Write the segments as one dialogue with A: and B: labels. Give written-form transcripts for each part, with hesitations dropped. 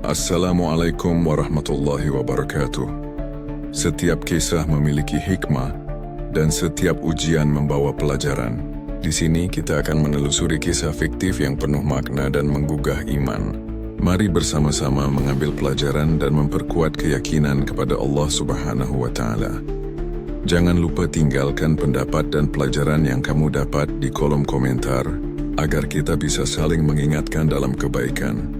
A: Assalamualaikum warahmatullahi wabarakatuh. Setiap kisah memiliki hikmah dan setiap ujian membawa pelajaran. Di sini kita akan menelusuri kisah fiktif yang penuh makna dan menggugah iman. Mari bersama-sama mengambil pelajaran dan memperkuat keyakinan kepada Allah Subhanahu wa Ta'ala. Jangan lupa tinggalkan pendapat dan pelajaran yang kamu dapat di kolom komentar agar kita bisa saling mengingatkan dalam kebaikan.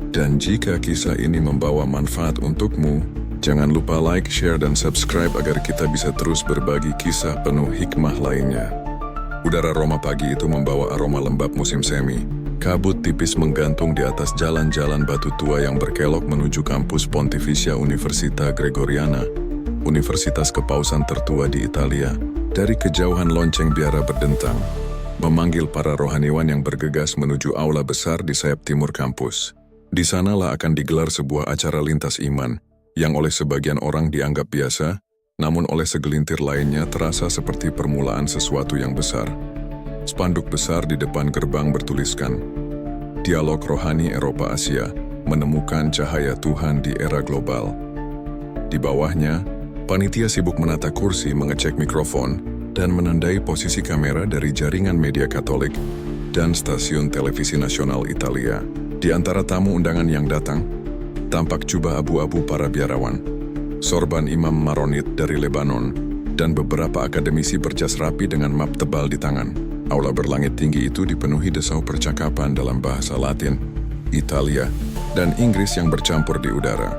A: Dan jika kisah ini membawa manfaat untukmu, jangan lupa like, share, dan subscribe agar kita bisa terus berbagi kisah penuh hikmah lainnya. Udara Roma pagi itu membawa aroma lembab musim semi. Kabut tipis menggantung di atas jalan-jalan batu tua yang berkelok menuju kampus Pontificia Università Gregoriana, universitas kepausan tertua di Italia. Dari kejauhan lonceng biara berdentang, memanggil para rohaniwan yang bergegas menuju aula besar di sayap timur kampus. Di sanalah akan digelar sebuah acara lintas iman, yang oleh sebagian orang dianggap biasa, namun oleh segelintir lainnya terasa seperti permulaan sesuatu yang besar. Spanduk besar di depan gerbang bertuliskan, "Dialog Rohani Eropa Asia, menemukan cahaya Tuhan di era global." Di bawahnya, panitia sibuk menata kursi, mengecek mikrofon, dan menandai posisi kamera dari jaringan media Katolik dan stasiun televisi nasional Italia. Di antara tamu undangan yang datang, tampak jubah abu-abu para biarawan, sorban imam Maronit dari Lebanon, dan beberapa akademisi berjas rapi dengan map tebal di tangan. Aula berlangit tinggi itu dipenuhi desau percakapan dalam bahasa Latin, Italia, dan Inggris yang bercampur di udara.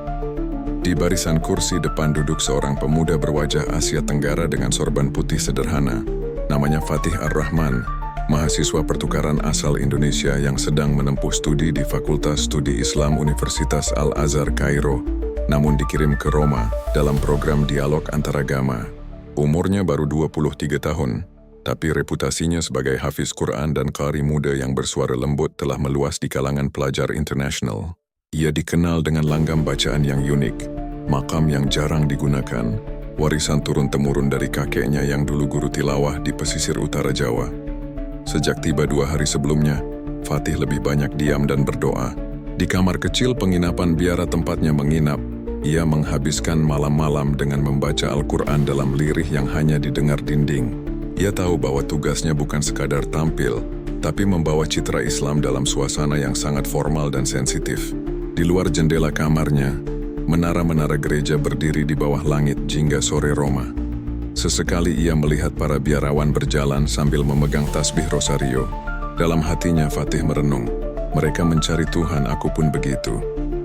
A: Di barisan kursi depan duduk seorang pemuda berwajah Asia Tenggara dengan sorban putih sederhana. Namanya Fatih Ar-Rahman, mahasiswa pertukaran asal Indonesia yang sedang menempuh studi di Fakultas Studi Islam Universitas Al-Azhar Kairo, namun dikirim ke Roma dalam program dialog antaragama. Umurnya baru 23 tahun, tapi reputasinya sebagai hafiz Quran dan qari muda yang bersuara lembut telah meluas di kalangan pelajar internasional. Ia dikenal dengan langgam bacaan yang unik, makam yang jarang digunakan, warisan turun-temurun dari kakeknya yang dulu guru tilawah di pesisir utara Jawa. Sejak tiba 2 hari sebelumnya, Fatih lebih banyak diam dan berdoa. Di kamar kecil penginapan biara tempatnya menginap, ia menghabiskan malam-malam dengan membaca Al-Quran dalam lirih yang hanya didengar dinding. Ia tahu bahwa tugasnya bukan sekadar tampil, tapi membawa citra Islam dalam suasana yang sangat formal dan sensitif. Di luar jendela kamarnya, menara-menara gereja berdiri di bawah langit jingga sore Roma. Sesekali ia melihat para biarawan berjalan sambil memegang tasbih rosario. Dalam hatinya Fatih merenung, mereka mencari Tuhan, aku pun begitu.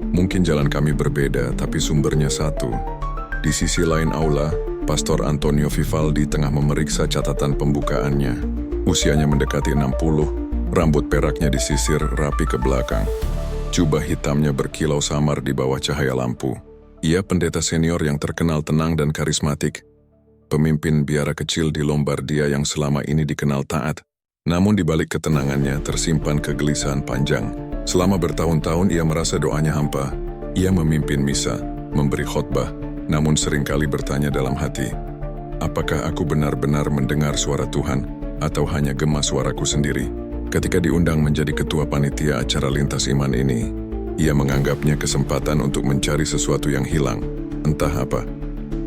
A: Mungkin jalan kami berbeda, tapi sumbernya satu. Di sisi lain aula, Pastor Antonio Vivaldi tengah memeriksa catatan pembukaannya. Usianya mendekati 60, rambut peraknya disisir rapi ke belakang. Jubah hitamnya berkilau samar di bawah cahaya lampu. Ia pendeta senior yang terkenal tenang dan karismatik. Pemimpin biara kecil di Lombardia yang selama ini dikenal taat, namun di balik ketenangannya tersimpan kegelisahan panjang. Selama bertahun-tahun ia merasa doanya hampa. Ia memimpin misa, memberi khotbah, namun seringkali bertanya dalam hati, apakah aku benar-benar mendengar suara Tuhan, atau hanya gema suaraku sendiri? Ketika diundang menjadi ketua panitia acara lintas iman ini, ia menganggapnya kesempatan untuk mencari sesuatu yang hilang, entah apa.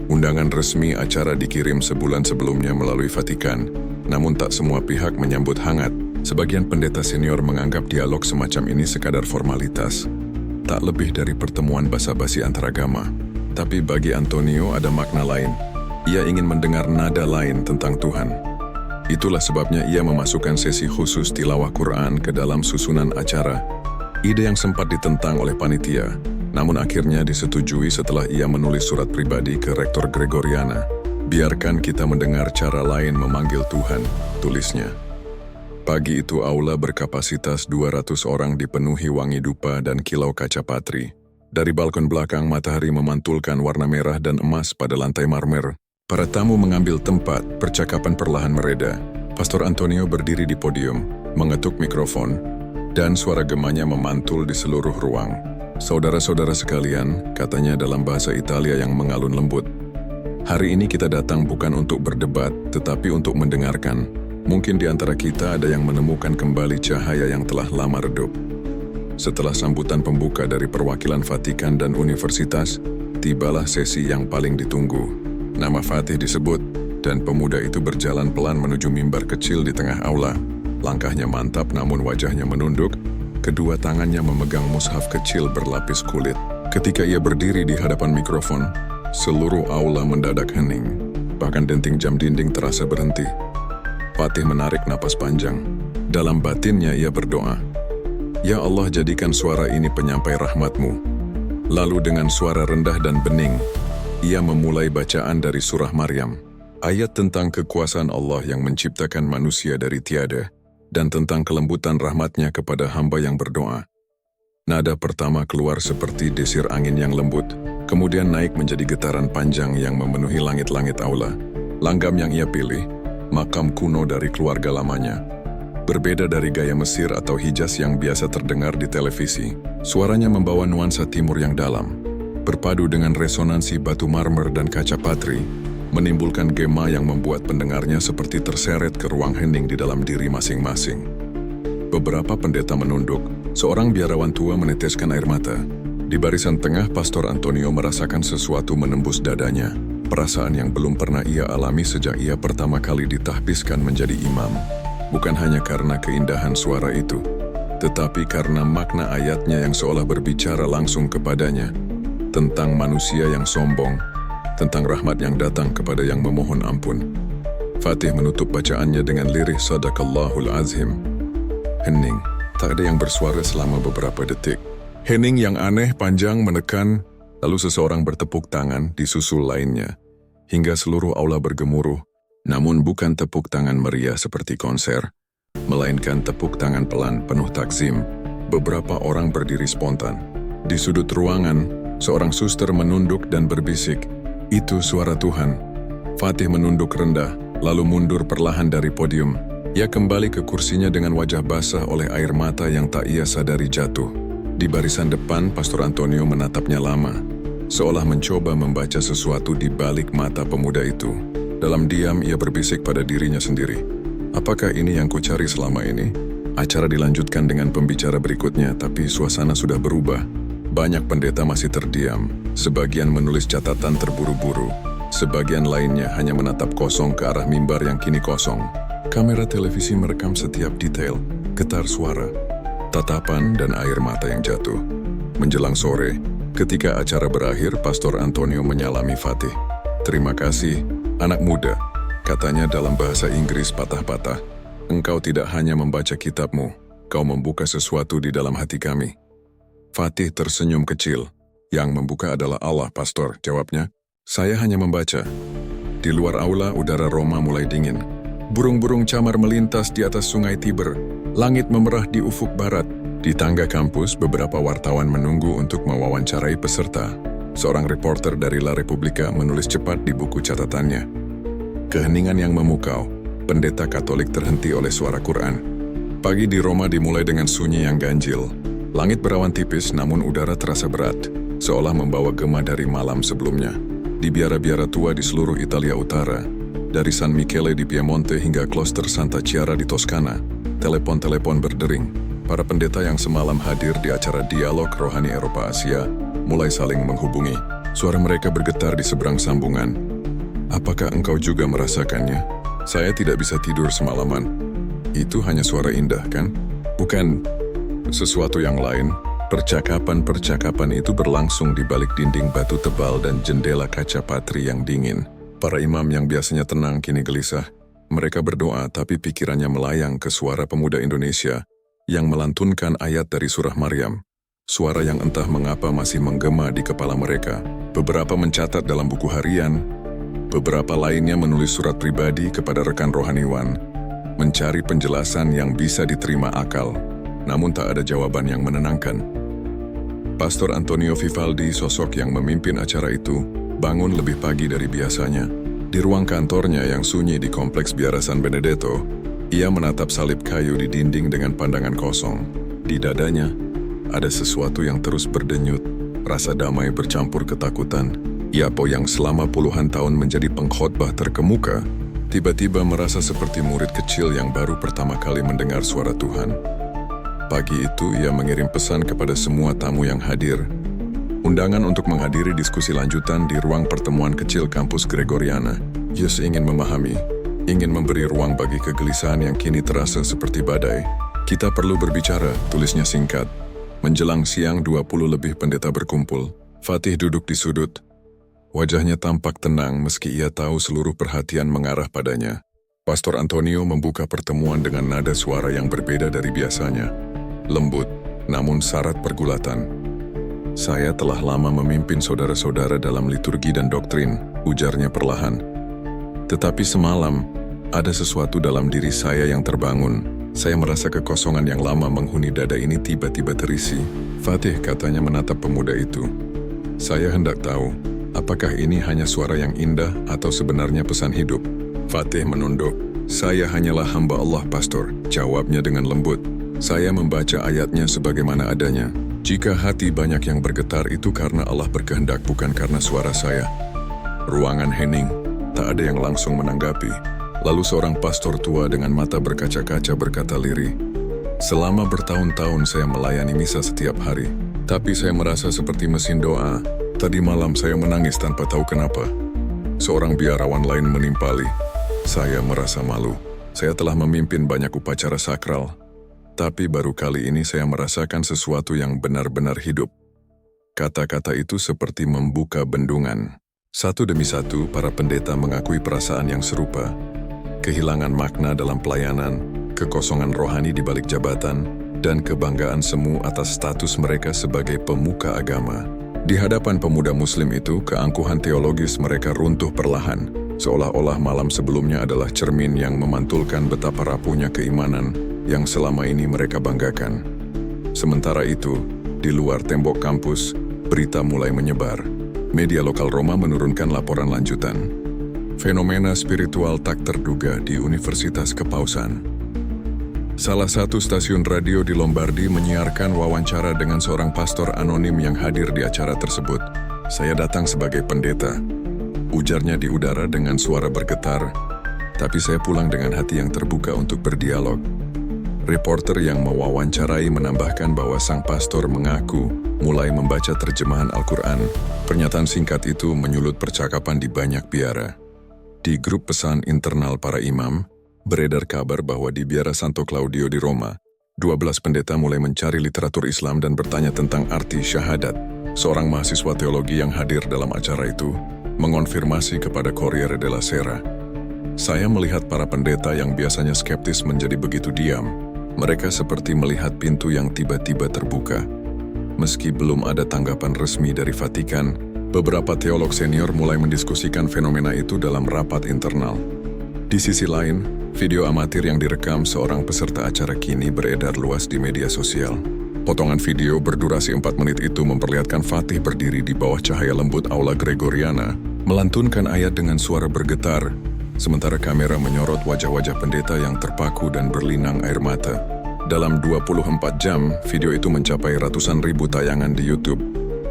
A: Undangan resmi acara dikirim sebulan sebelumnya melalui Vatikan, namun tak semua pihak menyambut hangat. Sebagian pendeta senior menganggap dialog semacam ini sekadar formalitas, tak lebih dari pertemuan basa-basi antaragama. Tapi bagi Antonio ada makna lain. Ia ingin mendengar nada lain tentang Tuhan. Itulah sebabnya ia memasukkan sesi khusus tilawah Quran ke dalam susunan acara. Ide yang sempat ditentang oleh panitia, namun akhirnya disetujui setelah ia menulis surat pribadi ke Rektor Gregoriana. Biarkan kita mendengar cara lain memanggil Tuhan, tulisnya. Pagi itu aula berkapasitas 200 orang dipenuhi wangi dupa dan kilau kaca patri. Dari balkon belakang matahari memantulkan warna merah dan emas pada lantai marmer. Para tamu mengambil tempat, percakapan perlahan mereda. Pastor Antonio berdiri di podium, mengetuk mikrofon, dan suara gemanya memantul di seluruh ruang. Saudara-saudara sekalian, katanya dalam bahasa Italia yang mengalun lembut, hari ini kita datang bukan untuk berdebat, tetapi untuk mendengarkan. Mungkin di antara kita ada yang menemukan kembali cahaya yang telah lama redup. Setelah sambutan pembuka dari perwakilan Vatikan dan universitas, tibalah sesi yang paling ditunggu. Nama Fatih disebut, dan pemuda itu berjalan pelan menuju mimbar kecil di tengah aula. Langkahnya mantap namun wajahnya menunduk, kedua tangannya memegang mushaf kecil berlapis kulit. Ketika ia berdiri di hadapan mikrofon, seluruh aula mendadak hening. Bahkan denting jam dinding terasa berhenti. Fatih menarik napas panjang. Dalam batinnya ia berdoa, "Ya Allah, jadikan suara ini penyampai rahmat-Mu." Lalu dengan suara rendah dan bening, ia memulai bacaan dari surah Maryam. Ayat tentang kekuasaan Allah yang menciptakan manusia dari tiada, dan tentang kelembutan rahmat-Nya kepada hamba yang berdoa. Nada pertama keluar seperti desir angin yang lembut, kemudian naik menjadi getaran panjang yang memenuhi langit-langit aula. Langgam yang ia pilih, makam kuno dari keluarga lamanya. Berbeda dari gaya Mesir atau Hijaz yang biasa terdengar di televisi, suaranya membawa nuansa timur yang dalam. Berpadu dengan resonansi batu marmer dan kaca patri, menimbulkan gema yang membuat pendengarnya seperti terseret ke ruang hening di dalam diri masing-masing. Beberapa pendeta menunduk, seorang biarawan tua meneteskan air mata. Di barisan tengah, Pastor Antonio merasakan sesuatu menembus dadanya. Perasaan yang belum pernah ia alami sejak ia pertama kali ditahbiskan menjadi imam. Bukan hanya karena keindahan suara itu, tetapi karena makna ayatnya yang seolah berbicara langsung kepadanya. Tentang manusia yang sombong, tentang rahmat yang datang kepada yang memohon ampun. Fatih menutup bacaannya dengan lirih Sadaqallahul Azim. Hening, tak ada yang bersuara selama beberapa detik. Hening yang aneh, panjang, menekan. Lalu seseorang bertepuk tangan disusul lainnya, hingga seluruh aula bergemuruh, namun bukan tepuk tangan meriah seperti konser, melainkan tepuk tangan pelan penuh takzim. Beberapa orang berdiri spontan. Di sudut ruangan, seorang suster menunduk dan berbisik, "Itu suara Tuhan." Fatih menunduk rendah, lalu mundur perlahan dari podium. Ia kembali ke kursinya dengan wajah basah oleh air mata yang tak ia sadari jatuh. Di barisan depan, Pastor Antonio menatapnya lama, seolah mencoba membaca sesuatu di balik mata pemuda itu. Dalam diam, ia berbisik pada dirinya sendiri. "Apakah ini yang kucari selama ini?" Acara dilanjutkan dengan pembicara berikutnya, tapi suasana sudah berubah. Banyak pendeta masih terdiam, sebagian menulis catatan terburu-buru, sebagian lainnya hanya menatap kosong ke arah mimbar yang kini kosong. Kamera televisi merekam setiap detail, getar suara, tatapan dan air mata yang jatuh. Menjelang sore, ketika acara berakhir, Pastor Antonio menyalami Fatih. "Terima kasih, anak muda," katanya dalam bahasa Inggris patah-patah. "Engkau tidak hanya membaca kitabmu, kau membuka sesuatu di dalam hati kami." Fatih tersenyum kecil. "Yang membuka adalah Allah, Pastor," jawabnya. "Saya hanya membaca." Di luar aula, udara Roma mulai dingin. Burung-burung camar melintas di atas sungai Tiber. Langit memerah di ufuk barat. Di tangga kampus, beberapa wartawan menunggu untuk mewawancarai peserta. Seorang reporter dari La Repubblica menulis cepat di buku catatannya. Keheningan yang memukau. Pendeta Katolik terhenti oleh suara Quran. Pagi di Roma dimulai dengan sunyi yang ganjil. Langit berawan tipis namun udara terasa berat, seolah membawa gema dari malam sebelumnya. Di biara-biara tua di seluruh Italia Utara, dari San Michele di Piemonte hingga kloster Santa Chiara di Toskana, telepon-telepon berdering. Para pendeta yang semalam hadir di acara Dialog Rohani Eropa Asia mulai saling menghubungi. Suara mereka bergetar di seberang sambungan. "Apakah engkau juga merasakannya? Saya tidak bisa tidur semalaman." Itu hanya suara indah, kan? Bukan sesuatu yang lain. Percakapan-percakapan itu berlangsung di balik dinding batu tebal dan jendela kaca patri yang dingin. Para imam yang biasanya tenang kini gelisah. Mereka berdoa tapi pikirannya melayang ke suara pemuda Indonesia yang melantunkan ayat dari surah Maryam. Suara yang entah mengapa masih menggema di kepala mereka. Beberapa mencatat dalam buku harian, beberapa lainnya menulis surat pribadi kepada rekan rohaniwan, mencari penjelasan yang bisa diterima akal, namun tak ada jawaban yang menenangkan. Pastor Antonio Vivaldi, sosok yang memimpin acara itu, bangun lebih pagi dari biasanya. Di ruang kantornya yang sunyi di kompleks Biara San Benedetto, ia menatap salib kayu di dinding dengan pandangan kosong. Di dadanya, ada sesuatu yang terus berdenyut, rasa damai bercampur ketakutan. Iapo yang selama puluhan tahun menjadi pengkhotbah terkemuka, tiba-tiba merasa seperti murid kecil yang baru pertama kali mendengar suara Tuhan. Pagi itu ia mengirim pesan kepada semua tamu yang hadir. Undangan untuk menghadiri diskusi lanjutan di ruang pertemuan kecil kampus Gregoriana. Yus ingin memahami, ingin memberi ruang bagi kegelisahan yang kini terasa seperti badai. Kita perlu berbicara, tulisnya singkat. Menjelang siang 20 lebih pendeta berkumpul. Fatih duduk di sudut. Wajahnya tampak tenang meski ia tahu seluruh perhatian mengarah padanya. Pastor Antonio membuka pertemuan dengan nada suara yang berbeda dari biasanya. Lembut, namun syarat pergulatan. Saya telah lama memimpin saudara-saudara dalam liturgi dan doktrin, ujarnya perlahan. Tetapi semalam, ada sesuatu dalam diri saya yang terbangun. Saya merasa kekosongan yang lama menghuni dada ini tiba-tiba terisi. Fatih katanya menatap pemuda itu. Saya hendak tahu, apakah ini hanya suara yang indah atau sebenarnya pesan hidup? Fatih menunduk. Saya hanyalah hamba Allah, Pastor, jawabnya dengan lembut. Saya membaca ayatnya sebagaimana adanya. Jika hati banyak yang bergetar itu karena Allah berkehendak, bukan karena suara saya. Ruangan hening, tak ada yang langsung menanggapi. Lalu seorang pastor tua dengan mata berkaca-kaca berkata lirih, selama bertahun-tahun saya melayani misa setiap hari, tapi saya merasa seperti mesin doa. Tadi malam saya menangis tanpa tahu kenapa. Seorang biarawan lain menimpali, saya merasa malu. Saya telah memimpin banyak upacara sakral, tapi baru kali ini saya merasakan sesuatu yang benar-benar hidup. Kata-kata itu seperti membuka bendungan. Satu demi satu, para pendeta mengakui perasaan yang serupa. Kehilangan makna dalam pelayanan, kekosongan rohani di balik jabatan, dan kebanggaan semu atas status mereka sebagai pemuka agama. Di hadapan pemuda muslim itu, keangkuhan teologis mereka runtuh perlahan, seolah-olah malam sebelumnya adalah cermin yang memantulkan betapa rapuhnya keimanan yang selama ini mereka banggakan. Sementara itu, di luar tembok kampus, berita mulai menyebar. Media lokal Roma menurunkan laporan lanjutan. Fenomena spiritual tak terduga di Universitas Kepausan. Salah satu stasiun radio di Lombardi menyiarkan wawancara dengan seorang pastor anonim yang hadir di acara tersebut. Saya datang sebagai pendeta. Ujarnya di udara dengan suara bergetar, tapi saya pulang dengan hati yang terbuka untuk berdialog. Reporter yang mewawancarai menambahkan bahwa sang pastor mengaku mulai membaca terjemahan Al-Quran. Pernyataan singkat itu menyulut percakapan di banyak biara. Di grup pesan internal para imam, beredar kabar bahwa di biara Santo Claudio di Roma, 12 pendeta mulai mencari literatur Islam dan bertanya tentang arti syahadat. Seorang mahasiswa teologi yang hadir dalam acara itu mengonfirmasi kepada Corriere della Sera. Saya melihat para pendeta yang biasanya skeptis menjadi begitu diam. Mereka seperti melihat pintu yang tiba-tiba terbuka. Meski belum ada tanggapan resmi dari Vatikan, beberapa teolog senior mulai mendiskusikan fenomena itu dalam rapat internal. Di sisi lain, video amatir yang direkam seorang peserta acara kini beredar luas di media sosial. Potongan video berdurasi 4 menit itu memperlihatkan Fatih berdiri di bawah cahaya lembut Aula Gregoriana, melantunkan ayat dengan suara bergetar, sementara kamera menyorot wajah-wajah pendeta yang terpaku dan berlinang air mata. Dalam 24 jam, video itu mencapai ratusan ribu tayangan di YouTube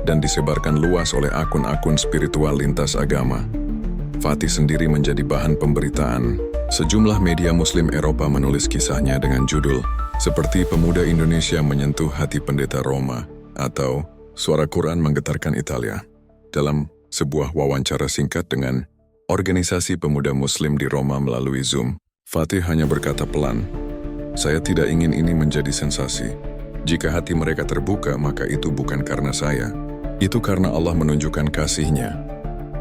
A: dan disebarkan luas oleh akun-akun spiritual lintas agama. Fatih sendiri menjadi bahan pemberitaan. Sejumlah media muslim Eropa menulis kisahnya dengan judul Seperti Pemuda Indonesia Menyentuh Hati Pendeta Roma atau Suara Quran Menggetarkan Italia. Dalam sebuah wawancara singkat dengan Organisasi Pemuda Muslim di Roma melalui Zoom, Fatih hanya berkata pelan, saya tidak ingin ini menjadi sensasi. Jika hati mereka terbuka, maka itu bukan karena saya. Itu karena Allah menunjukkan kasih-Nya.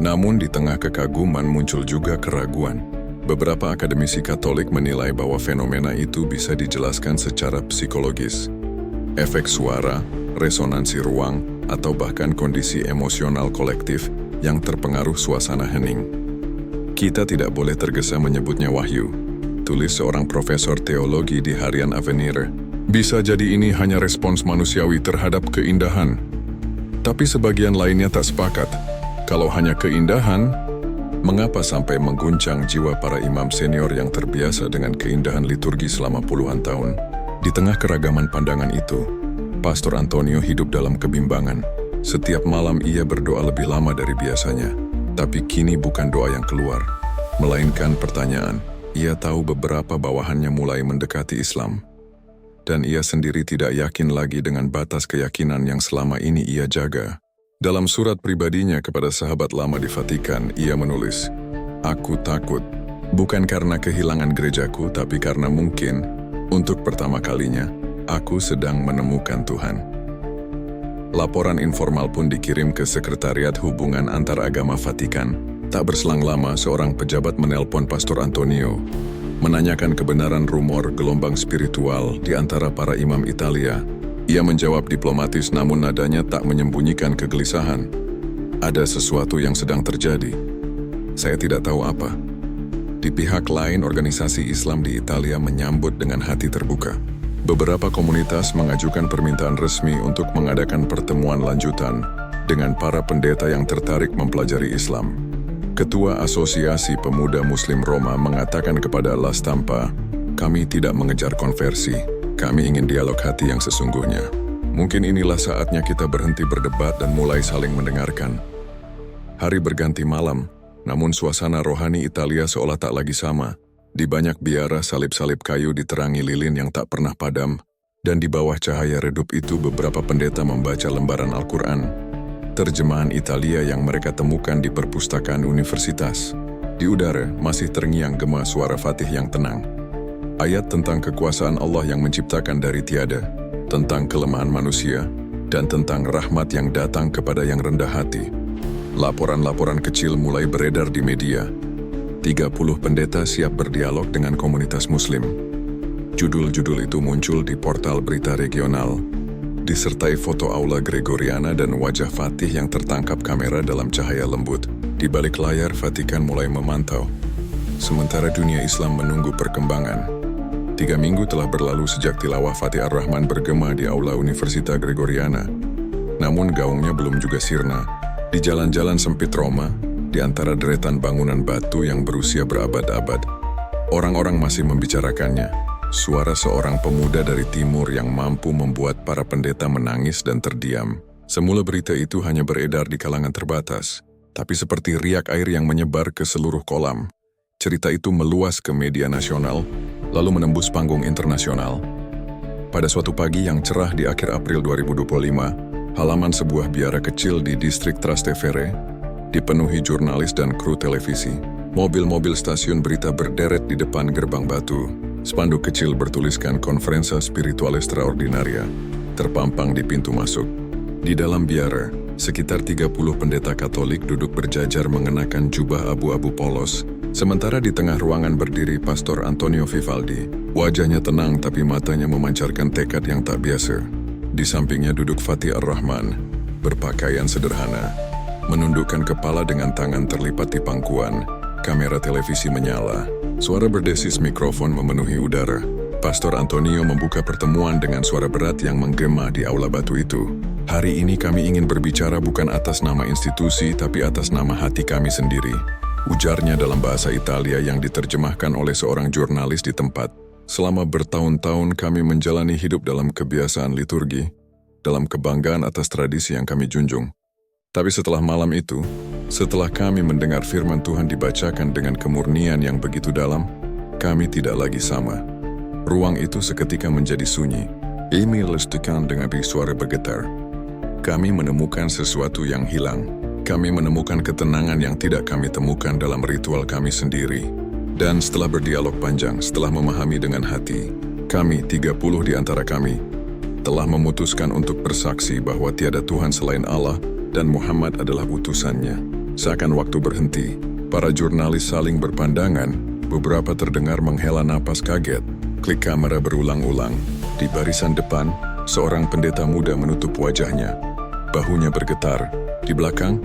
A: Namun di tengah kekaguman muncul juga keraguan. Beberapa akademisi Katolik menilai bahwa fenomena itu bisa dijelaskan secara psikologis. Efek suara, resonansi ruang, atau bahkan kondisi emosional kolektif yang terpengaruh suasana hening. Kita tidak boleh tergesa menyebutnya wahyu, tulis seorang profesor teologi di harian Avvenire. Bisa jadi ini hanya respons manusiawi terhadap keindahan. Tapi sebagian lainnya tak sepakat. Kalau hanya keindahan, mengapa sampai mengguncang jiwa para imam senior yang terbiasa dengan keindahan liturgi selama puluhan tahun? Di tengah keragaman pandangan itu, Pastor Antonio hidup dalam kebimbangan. Setiap malam ia berdoa lebih lama dari biasanya. Tapi kini bukan doa yang keluar, melainkan pertanyaan. Ia tahu beberapa bawahannya mulai mendekati Islam. dan ia sendiri tidak yakin lagi dengan batas keyakinan yang selama ini ia jaga. Dalam surat pribadinya kepada sahabat lama di Vatikan, ia menulis, "Aku takut, bukan karena kehilangan gerejaku, tapi karena mungkin, untuk pertama kalinya, aku sedang menemukan Tuhan." Laporan informal pun dikirim ke Sekretariat Hubungan Antaragama Vatikan. Tak berselang lama, seorang pejabat menelpon Pastor Antonio, menanyakan kebenaran rumor gelombang spiritual di antara para imam Italia. Ia menjawab diplomatis namun nadanya tak menyembunyikan kegelisahan. "Ada sesuatu yang sedang terjadi. Saya tidak tahu apa." Di pihak lain, organisasi Islam di Italia menyambut dengan hati terbuka. Beberapa komunitas mengajukan permintaan resmi untuk mengadakan pertemuan lanjutan dengan para pendeta yang tertarik mempelajari Islam. Ketua Asosiasi Pemuda Muslim Roma mengatakan kepada La Stampa, "Kami tidak mengejar konversi, kami ingin dialog hati yang sesungguhnya. Mungkin inilah saatnya kita berhenti berdebat dan mulai saling mendengarkan." Hari berganti malam, namun suasana rohani Italia seolah tak lagi sama. Di banyak biara salib-salib kayu diterangi lilin yang tak pernah padam, dan di bawah cahaya redup itu beberapa pendeta membaca lembaran Al-Quran, terjemahan Italia yang mereka temukan di perpustakaan universitas. Di udara masih terngiang gema suara Fatih yang tenang. Ayat tentang kekuasaan Allah yang menciptakan dari tiada, tentang kelemahan manusia, dan tentang rahmat yang datang kepada yang rendah hati. Laporan-laporan kecil mulai beredar di media. 30 pendeta siap berdialog dengan komunitas muslim. Judul-judul itu muncul di portal berita regional, disertai foto aula Gregoriana dan wajah Fatih yang tertangkap kamera dalam cahaya lembut. Di balik layar, Vatikan mulai memantau. Sementara dunia Islam menunggu perkembangan. 3 minggu telah berlalu sejak tilawah Fatih Ar-Rahman bergema di aula Universitas Gregoriana. Namun gaungnya belum juga sirna. Di jalan-jalan sempit Roma, di antara deretan bangunan batu yang berusia berabad-abad, orang-orang masih membicarakannya. Suara seorang pemuda dari timur yang mampu membuat para pendeta menangis dan terdiam. Semula berita itu hanya beredar di kalangan terbatas, tapi seperti riak air yang menyebar ke seluruh kolam. Cerita itu meluas ke media nasional, lalu menembus panggung internasional. Pada suatu pagi yang cerah di akhir April 2025, halaman sebuah biara kecil di distrik Trastevere dipenuhi jurnalis dan kru televisi. Mobil-mobil stasiun berita berderet di depan gerbang batu. Spanduk kecil bertuliskan Conferenza Spiritual Extraordinaria terpampang di pintu masuk. Di dalam biara, sekitar 30 pendeta Katolik duduk berjajar mengenakan jubah abu-abu polos, sementara di tengah ruangan berdiri Pastor Antonio Vivaldi. Wajahnya tenang tapi matanya memancarkan tekad yang tak biasa. Di sampingnya duduk Fatih Ar-Rahman, berpakaian sederhana, menundukkan kepala dengan tangan terlipat di pangkuan. Kamera televisi menyala. Suara berdesis mikrofon memenuhi udara. Pastor Antonio membuka pertemuan dengan suara berat yang menggema di aula batu itu. "Hari ini kami ingin berbicara bukan atas nama institusi, tapi atas nama hati kami sendiri," ujarnya dalam bahasa Italia yang diterjemahkan oleh seorang jurnalis di tempat. "Selama bertahun-tahun kami menjalani hidup dalam kebiasaan liturgi, dalam kebanggaan atas tradisi yang kami junjung. Tapi setelah malam itu, setelah kami mendengar firman Tuhan dibacakan dengan kemurnian yang begitu dalam, kami tidak lagi sama." Ruang itu seketika menjadi sunyi. Amy lestarikan dengan suara bergetar. "Kami menemukan sesuatu yang hilang. Kami menemukan ketenangan yang tidak kami temukan dalam ritual kami sendiri. Dan setelah berdialog panjang, setelah memahami dengan hati, kami, 30 di antara kami, telah memutuskan untuk bersaksi bahwa tiada Tuhan selain Allah dan Muhammad adalah utusannya." Seakan waktu berhenti, para jurnalis saling berpandangan, beberapa terdengar menghela napas kaget. Klik kamera berulang-ulang. Di barisan depan, seorang pendeta muda menutup wajahnya. Bahunya bergetar. Di belakang,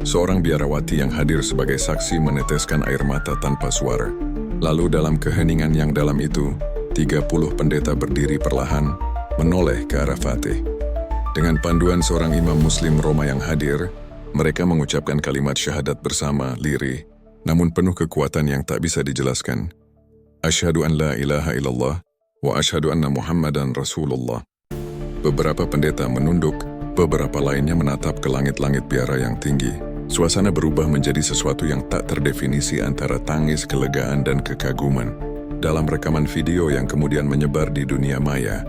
A: seorang biarawati yang hadir sebagai saksi meneteskan air mata tanpa suara. Lalu dalam keheningan yang dalam itu, 30 pendeta berdiri perlahan, menoleh ke arah Fatih. Dengan panduan seorang imam muslim Roma yang hadir, mereka mengucapkan kalimat syahadat bersama, lirih, namun penuh kekuatan yang tak bisa dijelaskan. "Asyhadu an la ilaha illallah, wa asyhadu anna Muhammadan Rasulullah." Beberapa pendeta menunduk, beberapa lainnya menatap ke langit-langit biara yang tinggi. Suasana berubah menjadi sesuatu yang tak terdefinisi antara tangis, kelegaan, dan kekaguman. Dalam rekaman video yang kemudian menyebar di dunia maya,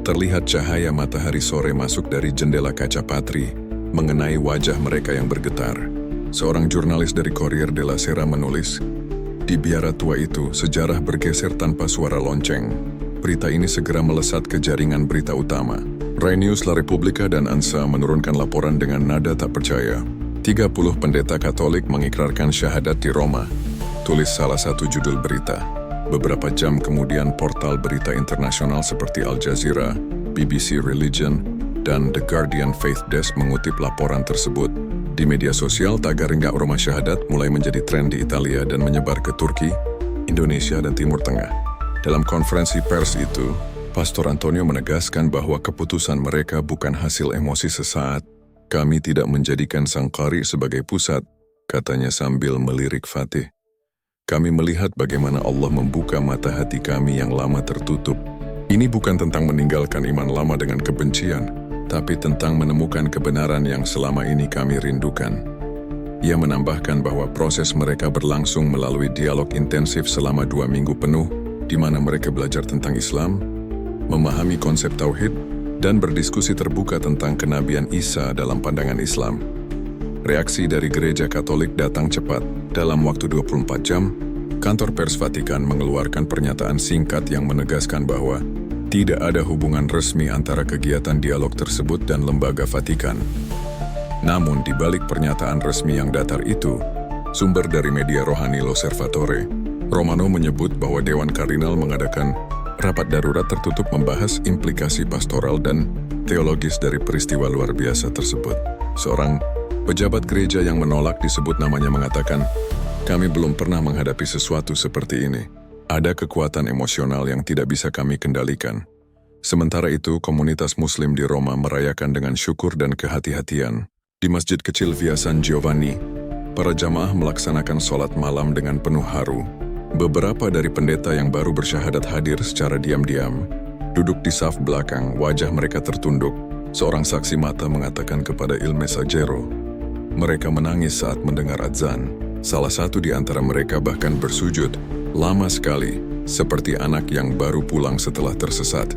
A: Terlihat cahaya matahari sore masuk dari jendela kaca patri, mengenai wajah mereka yang bergetar. Seorang jurnalis dari Corriere della Sera menulis, "Di biara tua itu, sejarah bergeser tanpa suara lonceng." Berita ini segera melesat ke jaringan berita utama. Rai News, La Repubblica, dan ANSA menurunkan laporan dengan nada tak percaya. 30 pendeta Katolik mengikrarkan syahadat di Roma, tulis salah satu judul berita. Beberapa jam kemudian portal berita internasional seperti Al Jazeera, BBC Religion, dan The Guardian Faith Desk mengutip laporan tersebut. Di media sosial, tagar "Enggak Roma Syahadat" mulai menjadi tren di Italia dan menyebar ke Turki, Indonesia, dan Timur Tengah. Dalam konferensi pers itu, Pastor Antonio menegaskan bahwa keputusan mereka bukan hasil emosi sesaat. "Kami tidak menjadikan sang qari sebagai pusat," katanya sambil melirik Fatih. "Kami melihat bagaimana Allah membuka mata hati kami yang lama tertutup. Ini bukan tentang meninggalkan iman lama dengan kebencian, tapi tentang menemukan kebenaran yang selama ini kami rindukan." Ia menambahkan bahwa proses mereka berlangsung melalui dialog intensif selama 2 minggu penuh, di mana mereka belajar tentang Islam, memahami konsep tauhid, dan berdiskusi terbuka tentang kenabian Isa dalam pandangan Islam. Reaksi dari Gereja Katolik datang cepat. Dalam waktu 24 jam, kantor pers Vatikan mengeluarkan pernyataan singkat yang menegaskan bahwa tidak ada hubungan resmi antara kegiatan dialog tersebut dan lembaga Vatikan. Namun, di balik pernyataan resmi yang datar itu, sumber dari media rohani L'Osservatore Romano menyebut bahwa Dewan Kardinal mengadakan rapat darurat tertutup membahas implikasi pastoral dan teologis dari peristiwa luar biasa tersebut. Seorang pejabat gereja yang menolak disebut namanya mengatakan, "Kami belum pernah menghadapi sesuatu seperti ini. Ada kekuatan emosional yang tidak bisa kami kendalikan." Sementara itu, komunitas Muslim di Roma merayakan dengan syukur dan kehati-hatian. Di Masjid Kecil Via San Giovanni, para jamaah melaksanakan sholat malam dengan penuh haru. Beberapa dari pendeta yang baru bersyahadat hadir secara diam-diam. Duduk di saf belakang, wajah mereka tertunduk. Seorang saksi mata mengatakan kepada Il Messaggero, mereka menangis saat mendengar azan. Salah satu di antara mereka bahkan bersujud, lama sekali, seperti anak yang baru pulang setelah tersesat.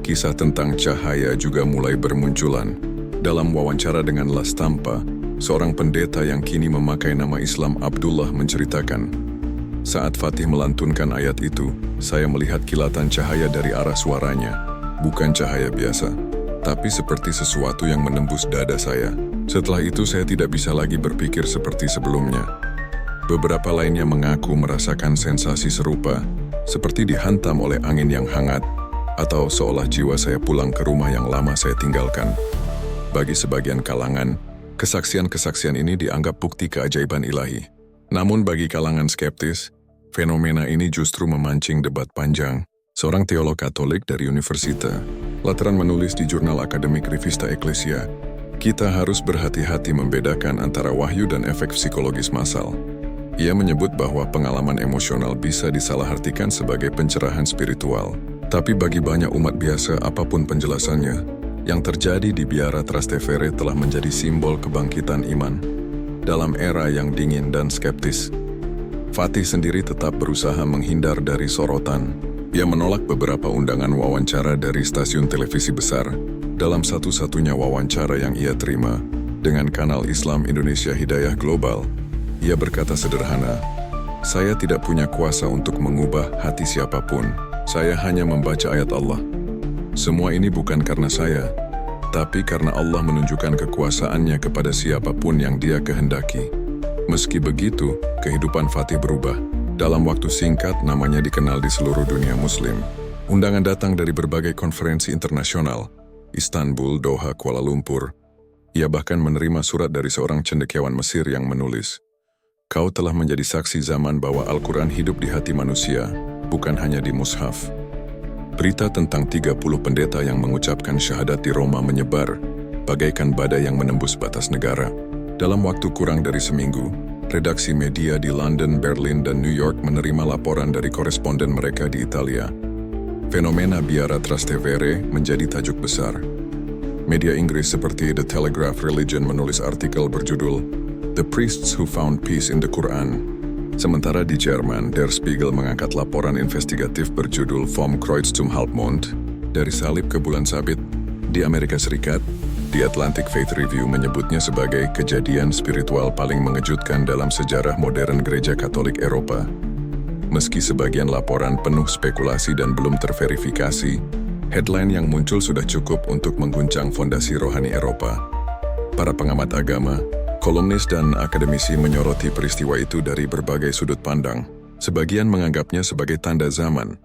A: Kisah tentang cahaya juga mulai bermunculan. Dalam wawancara dengan La Stampa, seorang pendeta yang kini memakai nama Islam Abdullah menceritakan, "Saat Fatih melantunkan ayat itu, saya melihat kilatan cahaya dari arah suaranya. Bukan cahaya biasa, tapi seperti sesuatu yang menembus dada saya. Setelah itu saya tidak bisa lagi berpikir seperti sebelumnya." Beberapa lainnya mengaku merasakan sensasi serupa, seperti dihantam oleh angin yang hangat, atau seolah jiwa saya pulang ke rumah yang lama saya tinggalkan. Bagi sebagian kalangan, kesaksian-kesaksian ini dianggap bukti keajaiban ilahi. Namun bagi kalangan skeptis, fenomena ini justru memancing debat panjang. Seorang teolog Katolik dari Universitas Lateran menulis di jurnal akademik Revista Ecclesia, "Kita harus berhati-hati membedakan antara wahyu dan efek psikologis massal." Ia menyebut bahwa pengalaman emosional bisa disalahartikan sebagai pencerahan spiritual. Tapi bagi banyak umat biasa, apapun penjelasannya, yang terjadi di biara Trastevere telah menjadi simbol kebangkitan iman dalam era yang dingin dan skeptis. Fatih sendiri tetap berusaha menghindar dari sorotan. Ia menolak beberapa undangan wawancara dari stasiun televisi besar. Dalam satu-satunya wawancara yang ia terima dengan kanal Islam Indonesia Hidayah Global, ia berkata sederhana, "Saya tidak punya kuasa untuk mengubah hati siapapun. Saya hanya membaca ayat Allah. Semua ini bukan karena saya, tapi karena Allah menunjukkan kekuasaannya kepada siapapun yang Dia kehendaki." Meski begitu, kehidupan Fatih berubah. Dalam waktu singkat, namanya dikenal di seluruh dunia Muslim. Undangan datang dari berbagai konferensi internasional, Istanbul, Doha, Kuala Lumpur. Ia bahkan menerima surat dari seorang cendekiawan Mesir yang menulis, "Kau telah menjadi saksi zaman bahwa Al-Quran hidup di hati manusia, bukan hanya di mushaf." Berita tentang 30 pendeta yang mengucapkan syahadat di Roma menyebar, bagaikan badai yang menembus batas negara. Dalam waktu kurang dari seminggu, redaksi media di London, Berlin, dan New York menerima laporan dari koresponden mereka di Italia. Fenomena biara Trastevere menjadi tajuk besar. Media Inggris seperti The Telegraph Religion menulis artikel berjudul "The Priests Who Found Peace in the Quran." Sementara di Jerman, Der Spiegel mengangkat laporan investigatif berjudul "Vom Kreuz zum Halbmond", dari salib ke bulan sabit. Di Amerika Serikat, The Atlantic Faith Review menyebutnya sebagai kejadian spiritual paling mengejutkan dalam sejarah modern Gereja Katolik Eropa. Meski sebagian laporan penuh spekulasi dan belum terverifikasi, headline yang muncul sudah cukup untuk mengguncang fondasi rohani Eropa. Para pengamat agama, kolumnis dan akademisi menyoroti peristiwa itu dari berbagai sudut pandang. Sebagian menganggapnya sebagai tanda zaman,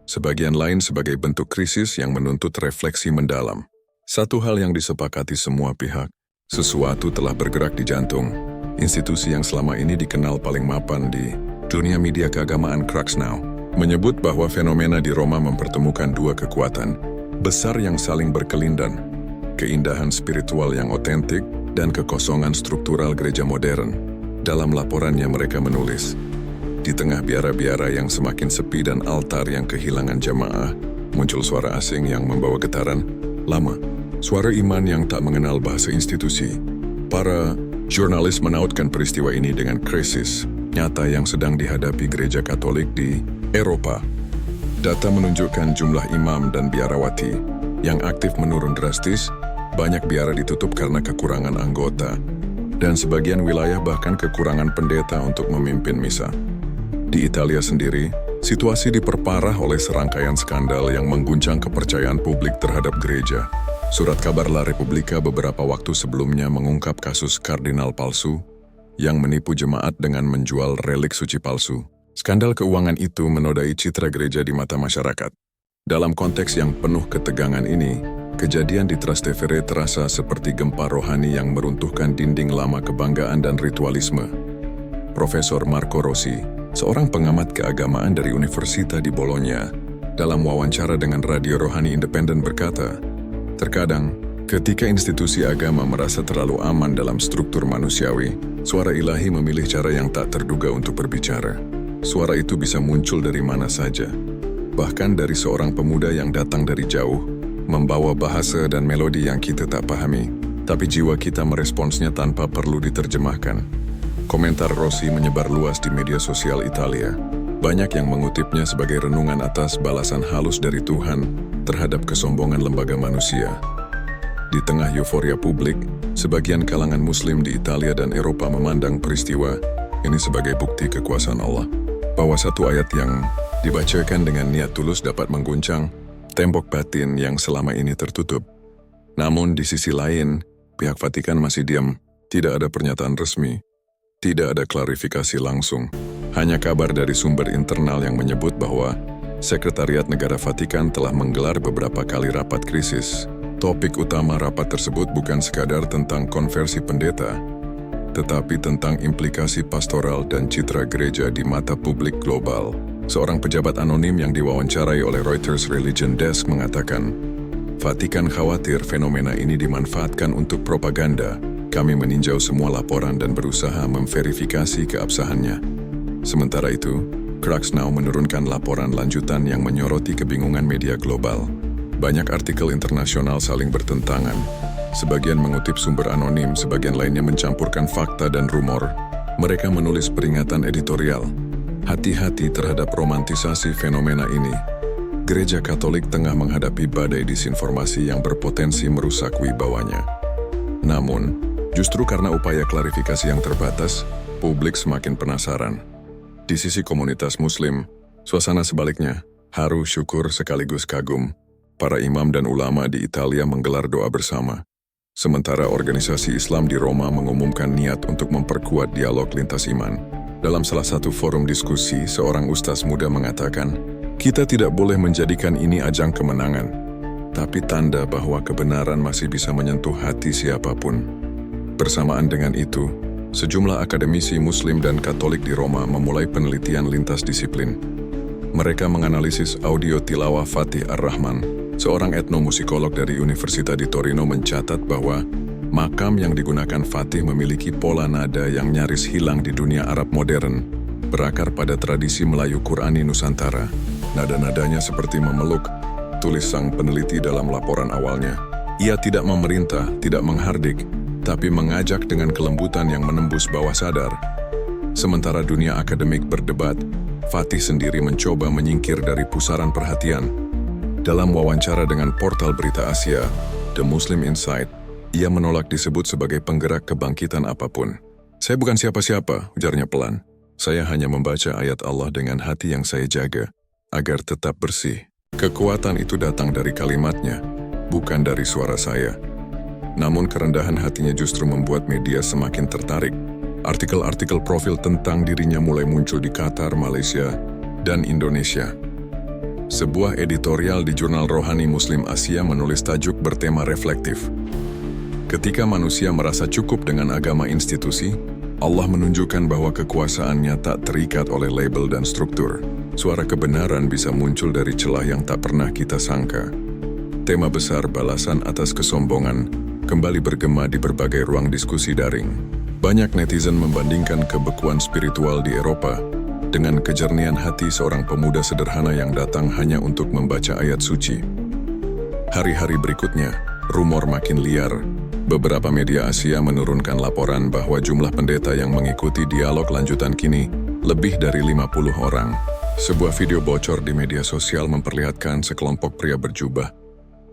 A: sebagian lain sebagai bentuk krisis yang menuntut refleksi mendalam. Satu hal yang disepakati semua pihak, sesuatu telah bergerak di jantung, institusi yang selama ini dikenal paling mapan di dunia media keagamaan Crux Now, menyebut bahwa fenomena di Roma mempertemukan dua kekuatan besar yang saling berkelindan, keindahan spiritual yang otentik dan kekosongan struktural gereja modern. Dalam laporannya mereka menulis, di tengah biara-biara yang semakin sepi dan altar yang kehilangan jamaah, muncul suara asing yang membawa getaran lama. Suara iman yang tak mengenal bahasa institusi. Para jurnalis menautkan peristiwa ini dengan krisis nyata yang sedang dihadapi gereja Katolik di Eropa. Data menunjukkan jumlah imam dan biarawati yang aktif menurun drastis, banyak biara ditutup karena kekurangan anggota, dan sebagian wilayah bahkan kekurangan pendeta untuk memimpin misa. Di Italia sendiri, situasi diperparah oleh serangkaian skandal yang mengguncang kepercayaan publik terhadap gereja. Surat kabar La Repubblica beberapa waktu sebelumnya mengungkap kasus kardinal palsu yang menipu jemaat dengan menjual relik suci palsu. Skandal keuangan itu menodai citra gereja di mata masyarakat. Dalam konteks yang penuh ketegangan ini, kejadian di Trastevere terasa seperti gempa rohani yang meruntuhkan dinding lama kebanggaan dan ritualisme. Profesor Marco Rossi, seorang pengamat keagamaan dari Università di Bologna, dalam wawancara dengan Radio Rohani Independen berkata, terkadang, ketika institusi agama merasa terlalu aman dalam struktur manusiawi, suara ilahi memilih cara yang tak terduga untuk berbicara. Suara itu bisa muncul dari mana saja, bahkan dari seorang pemuda yang datang dari jauh, membawa bahasa dan melodi yang kita tak pahami, tapi jiwa kita meresponsnya tanpa perlu diterjemahkan. Komentar Rossi menyebar luas di media sosial Italia. Banyak yang mengutipnya sebagai renungan atas balasan halus dari Tuhan terhadap kesombongan lembaga manusia. Di tengah euforia publik, sebagian kalangan Muslim di Italia dan Eropa memandang peristiwa ini sebagai bukti kekuasaan Allah, bahwa satu ayat yang dibacakan dengan niat tulus dapat mengguncang tembok batin yang selama ini tertutup. Namun di sisi lain, pihak Vatikan masih diam, tidak ada pernyataan resmi, tidak ada klarifikasi langsung. Hanya kabar dari sumber internal yang menyebut bahwa Sekretariat Negara Vatikan telah menggelar beberapa kali rapat krisis. Topik utama rapat tersebut bukan sekadar tentang konversi pendeta, tetapi tentang implikasi pastoral dan citra gereja di mata publik global. Seorang pejabat anonim yang diwawancarai oleh Reuters Religion Desk mengatakan, Vatikan khawatir fenomena ini dimanfaatkan untuk propaganda. Kami meninjau semua laporan dan berusaha memverifikasi keabsahannya. Sementara itu, Crux Now menurunkan laporan lanjutan yang menyoroti kebingungan media global. Banyak artikel internasional saling bertentangan. Sebagian mengutip sumber anonim, sebagian lainnya mencampurkan fakta dan rumor. Mereka menulis peringatan editorial. Hati-hati terhadap romantisasi fenomena ini. Gereja Katolik tengah menghadapi badai disinformasi yang berpotensi merusak wibawanya. Namun, justru karena upaya klarifikasi yang terbatas, publik semakin penasaran. Di sisi komunitas Muslim, suasana sebaliknya, haru, syukur sekaligus kagum. Para imam dan ulama di Italia menggelar doa bersama. Sementara organisasi Islam di Roma mengumumkan niat untuk memperkuat dialog lintas iman. Dalam salah satu forum diskusi, seorang ustaz muda mengatakan, kita tidak boleh menjadikan ini ajang kemenangan, tapi tanda bahwa kebenaran masih bisa menyentuh hati siapapun. Bersamaan dengan itu, sejumlah akademisi Muslim dan Katolik di Roma memulai penelitian lintas disiplin. Mereka menganalisis audio tilawah Fatih Ar-Rahman, seorang etnomusikolog dari Università di Torino mencatat bahwa makam yang digunakan Fatih memiliki pola nada yang nyaris hilang di dunia Arab modern, berakar pada tradisi Melayu Qurani Nusantara. Nada-nadanya seperti memeluk, tulis sang peneliti dalam laporan awalnya. Ia tidak memerintah, tidak menghardik, tapi mengajak dengan kelembutan yang menembus bawah sadar. Sementara dunia akademik berdebat, Fatih sendiri mencoba menyingkir dari pusaran perhatian. Dalam wawancara dengan portal berita Asia, The Muslim Insight, ia menolak disebut sebagai penggerak kebangkitan apapun. "Saya bukan siapa-siapa," ujarnya pelan. "Saya hanya membaca ayat Allah dengan hati yang saya jaga, agar tetap bersih. Kekuatan itu datang dari kalimatnya, bukan dari suara saya." Namun kerendahan hatinya justru membuat media semakin tertarik. Artikel-artikel profil tentang dirinya mulai muncul di Qatar, Malaysia, dan Indonesia. Sebuah editorial di jurnal rohani Muslim Asia menulis tajuk bertema reflektif. Ketika manusia merasa cukup dengan agama institusi, Allah menunjukkan bahwa kekuasaannya tak terikat oleh label dan struktur. Suara kebenaran bisa muncul dari celah yang tak pernah kita sangka. Tema besar balasan atas kesombongan kembali bergema di berbagai ruang diskusi daring. Banyak netizen membandingkan kebekuan spiritual di Eropa dengan kejernihan hati seorang pemuda sederhana yang datang hanya untuk membaca ayat suci. Hari-hari berikutnya, rumor makin liar. Beberapa media Asia menurunkan laporan bahwa jumlah pendeta yang mengikuti dialog lanjutan kini lebih dari 50 orang. Sebuah video bocor di media sosial memperlihatkan sekelompok pria berjubah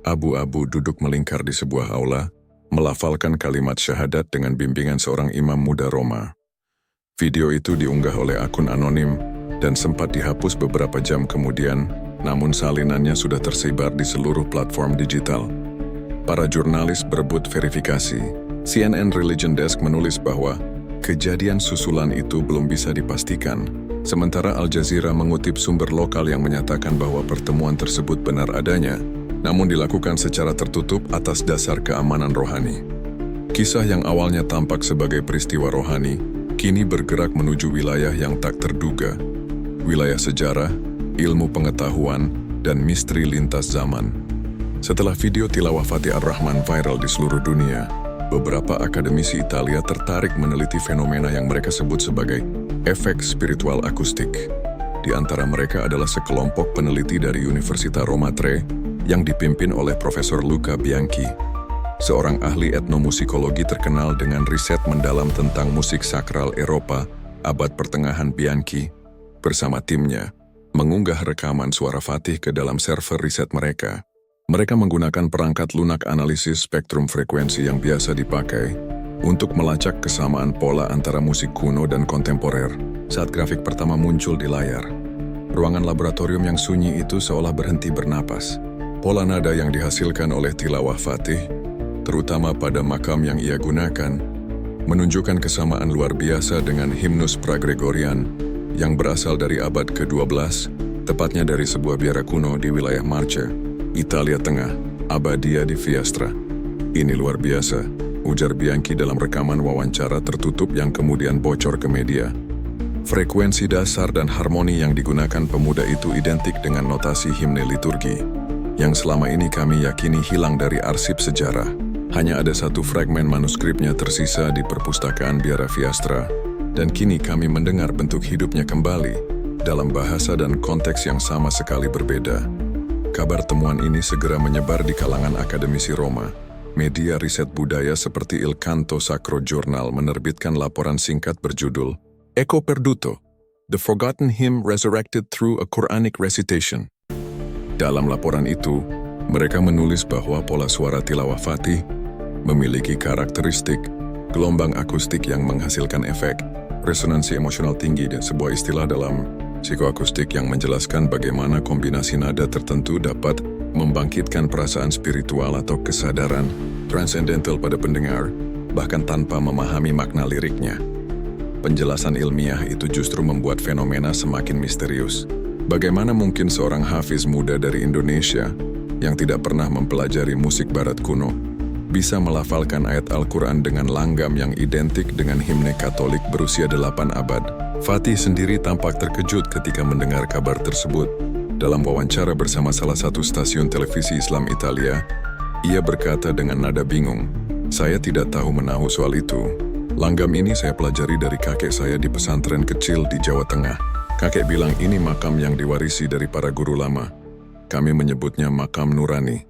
A: abu-abu duduk melingkar di sebuah aula, melafalkan kalimat syahadat dengan bimbingan seorang imam muda Roma. Video itu diunggah oleh akun anonim dan sempat dihapus beberapa jam kemudian, namun salinannya sudah tersebar di seluruh platform digital. Para jurnalis berebut verifikasi. CNN Religion Desk menulis bahwa kejadian susulan itu belum bisa dipastikan, sementara Al Jazeera mengutip sumber lokal yang menyatakan bahwa pertemuan tersebut benar adanya, namun dilakukan secara tertutup atas dasar keamanan rohani. Kisah yang awalnya tampak sebagai peristiwa rohani, kini bergerak menuju wilayah yang tak terduga. Wilayah sejarah, ilmu pengetahuan, dan misteri lintas zaman. Setelah video tilawah Fatih Ar-Rahman viral di seluruh dunia, beberapa akademisi Italia tertarik meneliti fenomena yang mereka sebut sebagai efek spiritual akustik. Di antara mereka adalah sekelompok peneliti dari Università Roma III yang dipimpin oleh Profesor Luca Bianchi, seorang ahli etnomusikologi terkenal dengan riset mendalam tentang musik sakral Eropa abad pertengahan. Bianchi, bersama timnya, mengunggah rekaman suara Fatih ke dalam server riset mereka. Mereka menggunakan perangkat lunak analisis spektrum frekuensi yang biasa dipakai untuk melacak kesamaan pola antara musik kuno dan kontemporer saat grafik pertama muncul di layar. Ruangan laboratorium yang sunyi itu seolah berhenti bernapas. Pola nada yang dihasilkan oleh tilawah Fatih, terutama pada makam yang ia gunakan, menunjukkan kesamaan luar biasa dengan himnus Pra-Gregorian yang berasal dari abad ke-12, tepatnya dari sebuah biara kuno di wilayah Marche, Italia Tengah, Abbadia di Fiestra. "Ini luar biasa," ujar Bianchi dalam rekaman wawancara tertutup yang kemudian bocor ke media. Frekuensi dasar dan harmoni yang digunakan pemuda itu identik dengan notasi himne liturgi, yang selama ini kami yakini hilang dari arsip sejarah. Hanya ada satu fragmen manuskripnya tersisa di perpustakaan biara Fiestra, dan kini kami mendengar bentuk hidupnya kembali dalam bahasa dan konteks yang sama sekali berbeda. Kabar temuan ini segera menyebar di kalangan akademisi Roma. Media riset budaya seperti Il Canto Sacro Journal menerbitkan laporan singkat berjudul Eco Perduto, The Forgotten Hymn Resurrected Through a Quranic Recitation. Dalam laporan itu, mereka menulis bahwa pola suara tilawah Fatih memiliki karakteristik gelombang akustik yang menghasilkan efek resonansi emosional tinggi, dan sebuah istilah dalam psikoakustik yang menjelaskan bagaimana kombinasi nada tertentu dapat membangkitkan perasaan spiritual atau kesadaran transcendental pada pendengar, bahkan tanpa memahami makna liriknya. Penjelasan ilmiah itu justru membuat fenomena semakin misterius. Bagaimana mungkin seorang hafiz muda dari Indonesia yang tidak pernah mempelajari musik barat kuno bisa melafalkan ayat Al-Quran dengan langgam yang identik dengan himne Katolik berusia 8 abad? Fatih sendiri tampak terkejut ketika mendengar kabar tersebut. Dalam wawancara bersama salah satu stasiun televisi Islam Italia, ia berkata dengan nada bingung, "Saya tidak tahu menahu soal itu. Langgam ini saya pelajari dari kakek saya di pesantren kecil di Jawa Tengah. Kakek bilang ini makam yang diwarisi dari para guru lama. Kami menyebutnya makam nurani."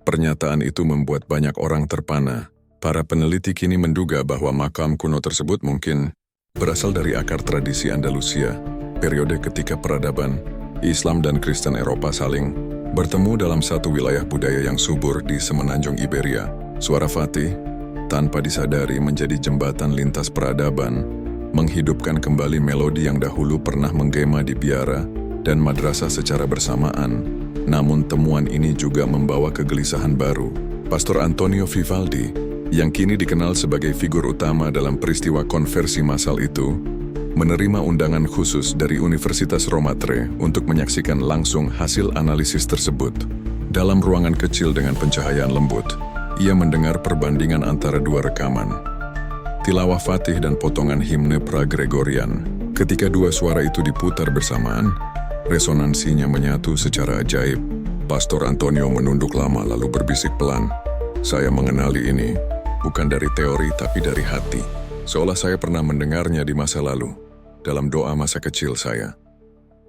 A: Pernyataan itu membuat banyak orang terpana. Para peneliti kini menduga bahwa makam kuno tersebut mungkin berasal dari akar tradisi Andalusia, periode ketika peradaban Islam dan Kristen Eropa saling Bertemu dalam satu wilayah budaya yang subur di semenanjung Iberia, suara Fatih, tanpa disadari menjadi jembatan lintas peradaban, menghidupkan kembali melodi yang dahulu pernah menggema di biara dan madrasah secara bersamaan. Namun temuan ini juga membawa kegelisahan baru. Pastor Antonio Vivaldi, yang kini dikenal sebagai figur utama dalam peristiwa konversi massal itu, menerima undangan khusus dari Universitas Roma III untuk menyaksikan langsung hasil analisis tersebut. Dalam ruangan kecil dengan pencahayaan lembut, ia mendengar perbandingan antara dua rekaman, tilawah Fatih dan potongan himne pra-Gregorian. Ketika dua suara itu diputar bersamaan, resonansinya menyatu secara ajaib. Pastor Antonio menunduk lama lalu berbisik pelan, "Saya mengenali ini, bukan dari teori tapi dari hati. Seolah saya pernah mendengarnya di masa lalu, dalam doa masa kecil saya."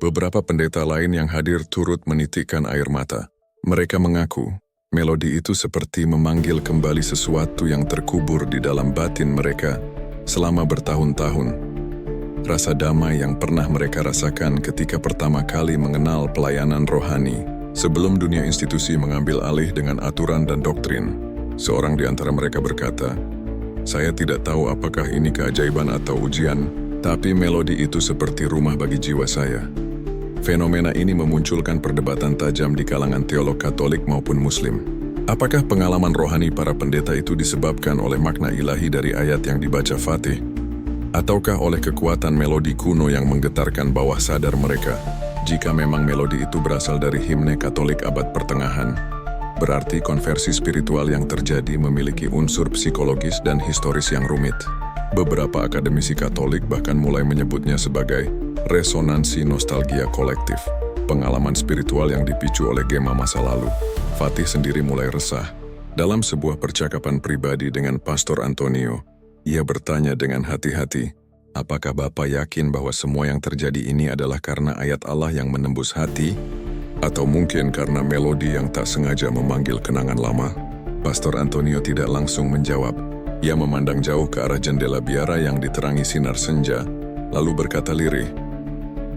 A: Beberapa pendeta lain yang hadir turut menitikkan air mata. Mereka mengaku, melodi itu seperti memanggil kembali sesuatu yang terkubur di dalam batin mereka selama bertahun-tahun. Rasa damai yang pernah mereka rasakan ketika pertama kali mengenal pelayanan rohani, sebelum dunia institusi mengambil alih dengan aturan dan doktrin. Seorang di antara mereka berkata, "Saya tidak tahu apakah ini keajaiban atau ujian, tapi melodi itu seperti rumah bagi jiwa saya." Fenomena ini memunculkan perdebatan tajam di kalangan teolog Katolik maupun Muslim. Apakah pengalaman rohani para pendeta itu disebabkan oleh makna ilahi dari ayat yang dibaca Fatih? Ataukah oleh kekuatan melodi kuno yang menggetarkan bawah sadar mereka? Jika memang melodi itu berasal dari himne Katolik abad pertengahan, berarti konversi spiritual yang terjadi memiliki unsur psikologis dan historis yang rumit. Beberapa akademisi Katolik bahkan mulai menyebutnya sebagai resonansi nostalgia kolektif, pengalaman spiritual yang dipicu oleh gema masa lalu. Fatih sendiri mulai resah. Dalam sebuah percakapan pribadi dengan Pastor Antonio, ia bertanya dengan hati-hati, "Apakah Bapak yakin bahwa semua yang terjadi ini adalah karena ayat Allah yang menembus hati? Atau mungkin karena melodi yang tak sengaja memanggil kenangan lama?" Pastor Antonio tidak langsung menjawab. Ia memandang jauh ke arah jendela biara yang diterangi sinar senja, lalu berkata lirih,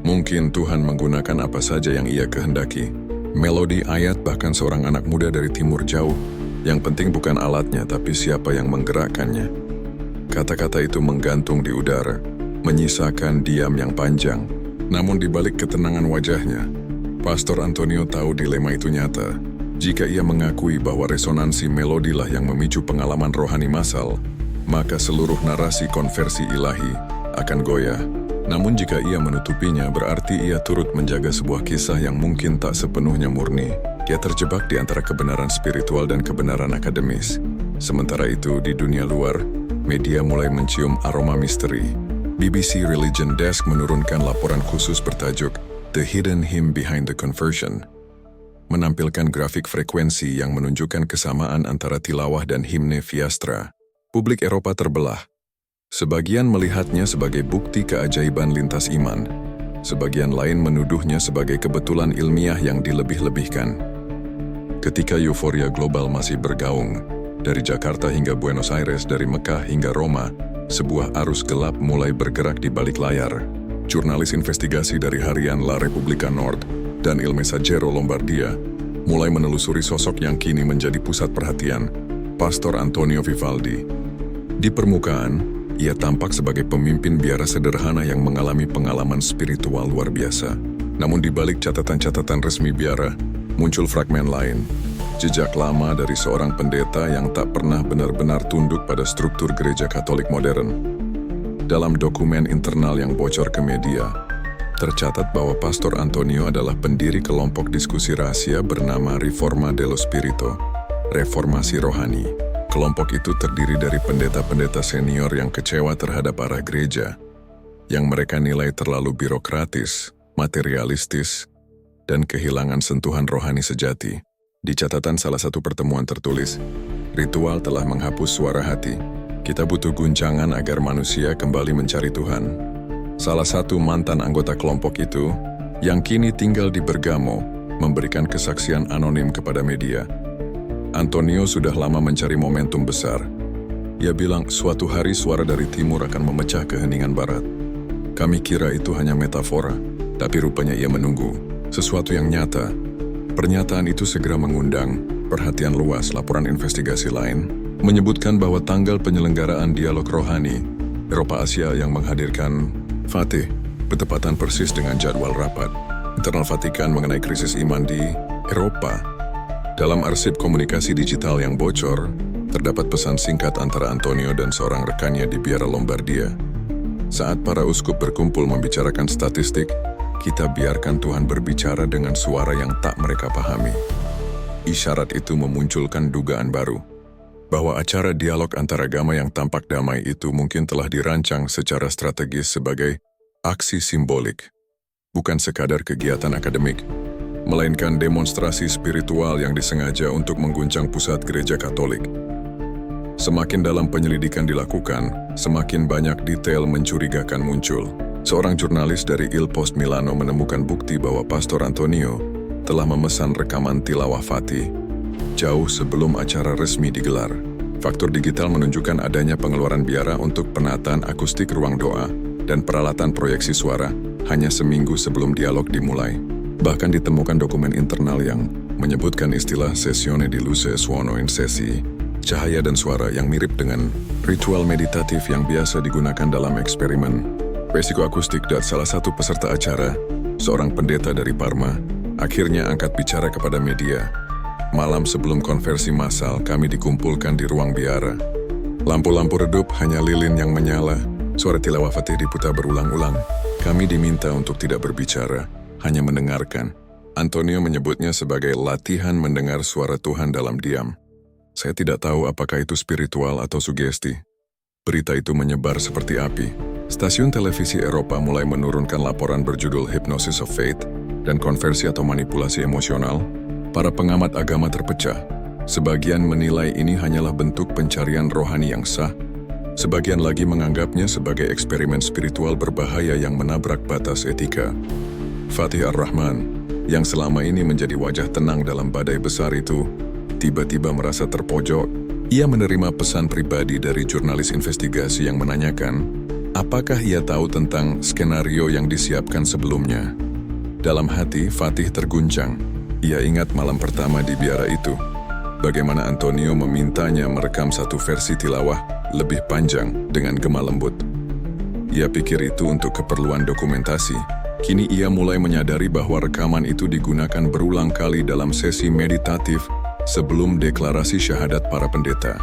A: "Mungkin Tuhan menggunakan apa saja yang ia kehendaki. Melodi ayat bahkan seorang anak muda dari timur jauh. Yang penting bukan alatnya, tapi siapa yang menggerakkannya." Kata-kata itu menggantung di udara, menyisakan diam yang panjang. Namun di balik ketenangan wajahnya, Pastor Antonio tahu dilema itu nyata. Jika ia mengakui bahwa resonansi melodilah yang memicu pengalaman rohani massal, maka seluruh narasi konversi ilahi akan goyah. Namun jika ia menutupinya, berarti ia turut menjaga sebuah kisah yang mungkin tak sepenuhnya murni. Ia terjebak di antara kebenaran spiritual dan kebenaran akademis. Sementara itu, di dunia luar, media mulai mencium aroma misteri. BBC Religion Desk menurunkan laporan khusus bertajuk The Hidden Hymn Behind the Conversion, menampilkan grafik frekuensi yang menunjukkan kesamaan antara tilawah dan himne Fiastra. Publik Eropa terbelah. Sebagian melihatnya sebagai bukti keajaiban lintas iman. Sebagian lain menuduhnya sebagai kebetulan ilmiah yang dilebih-lebihkan. Ketika euforia global masih bergaung, dari Jakarta hingga Buenos Aires, dari Mekah hingga Roma, sebuah arus gelap mulai bergerak di balik layar. Jurnalis investigasi dari harian La Repubblica Nord dan Il Messaggero Lombardia mulai menelusuri sosok yang kini menjadi pusat perhatian, Pastor Antonio Vivaldi. Di permukaan, ia tampak sebagai pemimpin biara sederhana yang mengalami pengalaman spiritual luar biasa. Namun di balik catatan-catatan resmi biara, muncul fragmen lain, jejak lama dari seorang pendeta yang tak pernah benar-benar tunduk pada struktur gereja Katolik modern. Dalam dokumen internal yang bocor ke media, tercatat bahwa Pastor Antonio adalah pendiri kelompok diskusi rahasia bernama Riforma dello Spirito, Reformasi Rohani. Kelompok itu terdiri dari pendeta-pendeta senior yang kecewa terhadap arah gereja, yang mereka nilai terlalu birokratis, materialistis, dan kehilangan sentuhan rohani sejati. Di catatan salah satu pertemuan tertulis, "Ritual telah menghapus suara hati. Kita butuh guncangan agar manusia kembali mencari Tuhan." Salah satu mantan anggota kelompok itu, yang kini tinggal di Bergamo, memberikan kesaksian anonim kepada media. Antonio sudah lama mencari momentum besar. Ia bilang suatu hari suara dari timur akan memecah keheningan barat. Kami kira itu hanya metafora, tapi rupanya ia menunggu sesuatu yang nyata. Pernyataan itu segera mengundang perhatian luas. Laporan investigasi lain menyebutkan bahwa tanggal penyelenggaraan dialog rohani Eropa Asia yang menghadirkan Fatih bertepatan persis dengan jadwal rapat internal Vatikan mengenai krisis iman di Eropa. Dalam arsip komunikasi digital yang bocor, terdapat pesan singkat antara Antonio dan seorang rekannya di Biara Lombardia. Saat para uskup berkumpul membicarakan statistik, kita biarkan Tuhan berbicara dengan suara yang tak mereka pahami. Isyarat itu memunculkan dugaan baru, bahwa acara dialog antaragama yang tampak damai itu mungkin telah dirancang secara strategis sebagai aksi simbolik, bukan sekadar kegiatan akademik, melainkan demonstrasi spiritual yang disengaja untuk mengguncang pusat gereja Katolik. Semakin dalam penyelidikan dilakukan, semakin banyak detail mencurigakan muncul. Seorang jurnalis dari Il Post Milano menemukan bukti bahwa Pastor Antonio telah memesan rekaman tilawah Fatih jauh sebelum acara resmi digelar. Faktur digital menunjukkan adanya pengeluaran biara untuk penataan akustik ruang doa dan peralatan proyeksi suara hanya seminggu sebelum dialog dimulai. Bahkan ditemukan dokumen internal yang menyebutkan istilah sessione di luce suono in sessi, cahaya dan suara yang mirip dengan ritual meditatif yang biasa digunakan dalam eksperimen resiko akustik. Dan salah satu peserta acara, seorang pendeta dari Parma, akhirnya angkat bicara kepada media. Malam sebelum konversi massal, kami dikumpulkan di ruang biara. Lampu-lampu redup, hanya lilin yang menyala. Suara tilawah Fatih diputar berulang-ulang. Kami diminta untuk tidak berbicara, hanya mendengarkan. Antonio menyebutnya sebagai latihan mendengar suara Tuhan dalam diam. Saya tidak tahu apakah itu spiritual atau sugesti. Berita itu menyebar seperti api. Stasiun televisi Eropa mulai menurunkan laporan berjudul Hypnosis of Faith dan konversi atau manipulasi emosional. Para pengamat agama terpecah. Sebagian menilai ini hanyalah bentuk pencarian rohani yang sah. Sebagian lagi menganggapnya sebagai eksperimen spiritual berbahaya yang menabrak batas etika. Fatih Ar-Rahman, yang selama ini menjadi wajah tenang dalam badai besar itu, tiba-tiba merasa terpojok. Ia menerima pesan pribadi dari jurnalis investigasi yang menanyakan, apakah ia tahu tentang skenario yang disiapkan sebelumnya. Dalam hati, Fatih terguncang. Ia ingat malam pertama di biara itu, bagaimana Antonio memintanya merekam satu versi tilawah lebih panjang dengan gema lembut. Ia pikir itu untuk keperluan dokumentasi. Kini ia mulai menyadari bahwa rekaman itu digunakan berulang kali dalam sesi meditatif sebelum deklarasi syahadat para pendeta.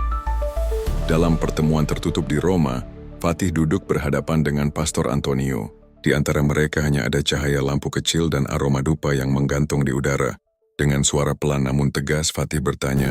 A: Dalam pertemuan tertutup di Roma, Fatih duduk berhadapan dengan Pastor Antonio. Di antara mereka hanya ada cahaya lampu kecil dan aroma dupa yang menggantung di udara. Dengan suara pelan namun tegas, Fatih bertanya,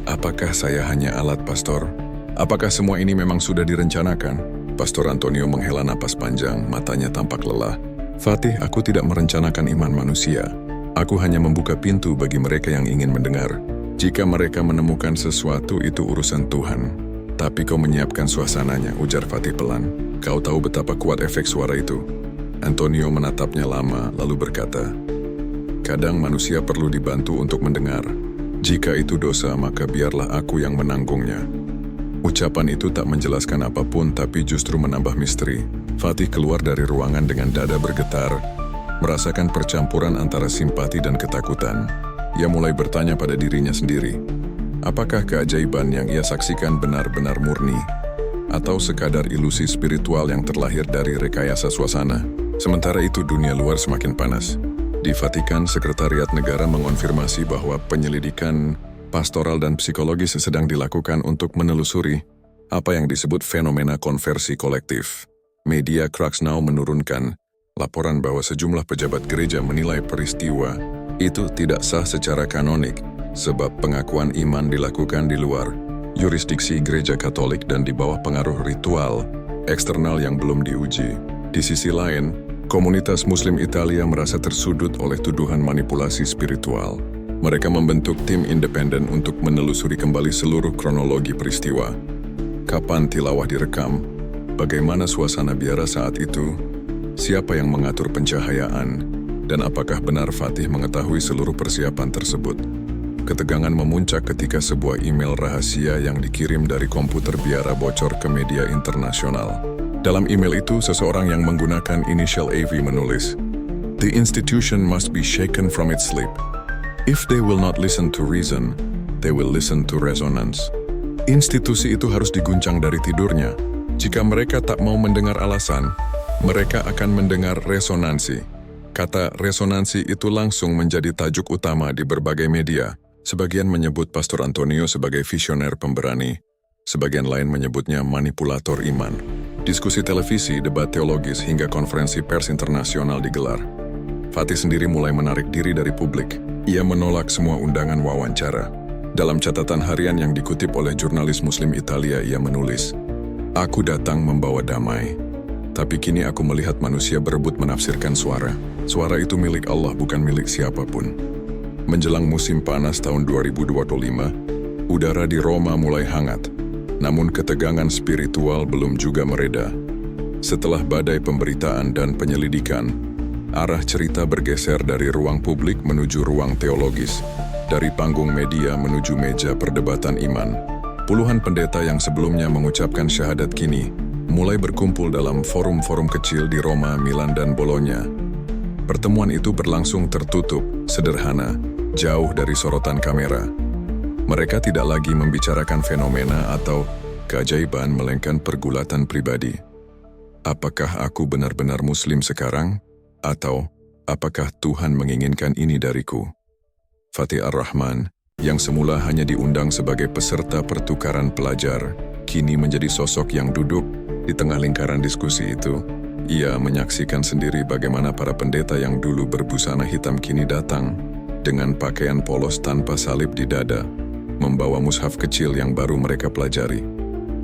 A: apakah saya hanya alat, Pastor? Apakah semua ini memang sudah direncanakan? Pastor Antonio menghela napas panjang, matanya tampak lelah. Fatih, aku tidak merencanakan iman manusia. Aku hanya membuka pintu bagi mereka yang ingin mendengar. Jika mereka menemukan sesuatu, itu urusan Tuhan. Tapi kau menyiapkan suasananya, ujar Fatih pelan. Kau tahu betapa kuat efek suara itu. Antonio menatapnya lama, lalu berkata, kadang manusia perlu dibantu untuk mendengar. Jika itu dosa, maka biarlah aku yang menanggungnya. Ucapan itu tak menjelaskan apapun, tapi justru menambah misteri. Fatih keluar dari ruangan dengan dada bergetar, merasakan percampuran antara simpati dan ketakutan. Ia mulai bertanya pada dirinya sendiri, apakah keajaiban yang ia saksikan benar-benar murni, atau sekadar ilusi spiritual yang terlahir dari rekayasa suasana? Sementara itu dunia luar semakin panas. Di Vatikan, Sekretariat Negara mengonfirmasi bahwa penyelidikan pastoral dan psikologis sedang dilakukan untuk menelusuri apa yang disebut fenomena konversi kolektif. Media Crux Now menurunkan laporan bahwa sejumlah pejabat gereja menilai peristiwa itu tidak sah secara kanonik, sebab pengakuan iman dilakukan di luar yurisdiksi gereja Katolik dan di bawah pengaruh ritual eksternal yang belum diuji. Di sisi lain, komunitas Muslim Italia merasa tersudut oleh tuduhan manipulasi spiritual. Mereka membentuk tim independen untuk menelusuri kembali seluruh kronologi peristiwa. Kapan tilawah direkam? Bagaimana suasana biara saat itu? Siapa yang mengatur pencahayaan? Dan apakah benar Fatih mengetahui seluruh persiapan tersebut? Ketegangan memuncak ketika sebuah email rahasia yang dikirim dari komputer biara bocor ke media internasional. Dalam email itu, seseorang yang menggunakan inisial AV menulis, "The institution must be shaken from its sleep." If they will not listen to reason, they will listen to resonance. Institusi itu harus diguncang dari tidurnya. Jika mereka tak mau mendengar alasan, mereka akan mendengar resonansi. Kata resonansi itu langsung menjadi tajuk utama di berbagai media. Sebagian menyebut Pastor Antonio sebagai visioner pemberani, sebagian lain menyebutnya manipulator iman. Diskusi televisi, debat teologis, hingga konferensi pers internasional digelar. Fatih sendiri mulai menarik diri dari publik. Ia menolak semua undangan wawancara. Dalam catatan harian yang dikutip oleh jurnalis Muslim Italia, ia menulis, "Aku datang membawa damai, tapi kini aku melihat manusia berebut menafsirkan suara. Suara itu milik Allah, bukan milik siapapun." Menjelang musim panas tahun 2025, udara di Roma mulai hangat, namun ketegangan spiritual belum juga mereda. Setelah badai pemberitaan dan penyelidikan, arah cerita bergeser dari ruang publik menuju ruang teologis, dari panggung media menuju meja perdebatan iman. Puluhan pendeta yang sebelumnya mengucapkan syahadat kini mulai berkumpul dalam forum-forum kecil di Roma, Milan, dan Bologna. Pertemuan itu berlangsung tertutup, sederhana, jauh dari sorotan kamera. Mereka tidak lagi membicarakan fenomena atau keajaiban, melainkan pergulatan pribadi. Apakah aku benar-benar Muslim sekarang? Atau apakah Tuhan menginginkan ini dariku? Fatih Ar-Rahman, yang semula hanya diundang sebagai peserta pertukaran pelajar, kini menjadi sosok yang duduk di tengah lingkaran diskusi itu. Ia menyaksikan sendiri bagaimana para pendeta yang dulu berbusana hitam kini datang dengan pakaian polos tanpa salib di dada, membawa mushaf kecil yang baru mereka pelajari.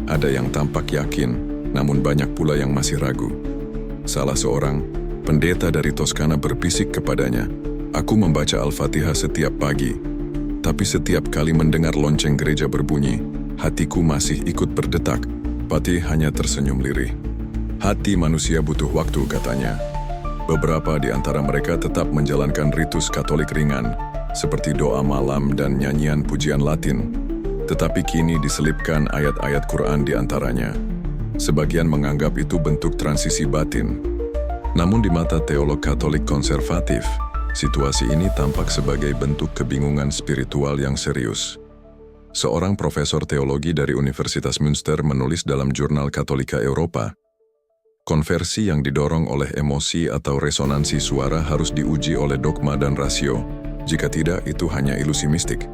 A: Ada yang tampak yakin, namun banyak pula yang masih ragu. Salah seorang pendeta dari Toskana berbisik kepadanya, "Aku membaca Al-Fatihah setiap pagi, tapi setiap kali mendengar lonceng gereja berbunyi, hatiku masih ikut berdetak." Fatih hanya tersenyum lirih. "Hati manusia butuh waktu," katanya. Beberapa di antara mereka tetap menjalankan ritus Katolik ringan, seperti doa malam dan nyanyian pujian Latin, tetapi kini diselipkan ayat-ayat Quran di antaranya. Sebagian menganggap itu bentuk transisi batin. Namun di mata teolog Katolik konservatif, situasi ini tampak sebagai bentuk kebingungan spiritual yang serius. Seorang profesor teologi dari Universitas Münster menulis dalam jurnal Katolika Eropa, konversi yang didorong oleh emosi atau resonansi suara harus diuji oleh dogma dan rasio. Jika tidak, itu hanya ilusi mistik.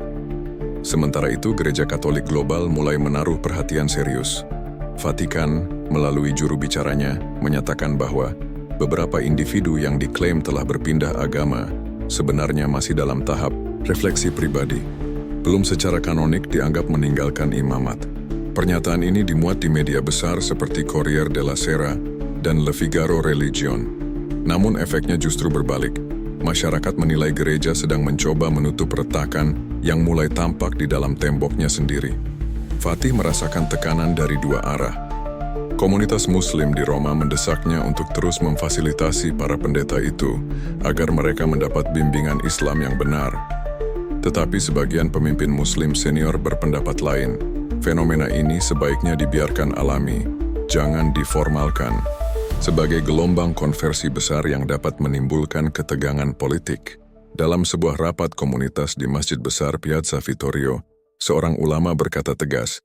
A: Sementara itu, Gereja Katolik Global mulai menaruh perhatian serius. Vatikan, melalui juru bicaranya, menyatakan bahwa beberapa individu yang diklaim telah berpindah agama sebenarnya masih dalam tahap refleksi pribadi. Belum secara kanonik dianggap meninggalkan imamat. Pernyataan ini dimuat di media besar seperti Corriere della Sera dan Le Figaro Religion. Namun efeknya justru berbalik. Masyarakat menilai gereja sedang mencoba menutup retakan yang mulai tampak di dalam temboknya sendiri. Fatih merasakan tekanan dari dua arah. Komunitas Muslim di Roma mendesaknya untuk terus memfasilitasi para pendeta itu agar mereka mendapat bimbingan Islam yang benar. Tetapi sebagian pemimpin Muslim senior berpendapat lain. Fenomena ini sebaiknya dibiarkan alami, jangan diformalkan. Sebagai gelombang konversi besar yang dapat menimbulkan ketegangan politik. Dalam sebuah rapat komunitas di Masjid Besar Piazza Vittorio, seorang ulama berkata tegas,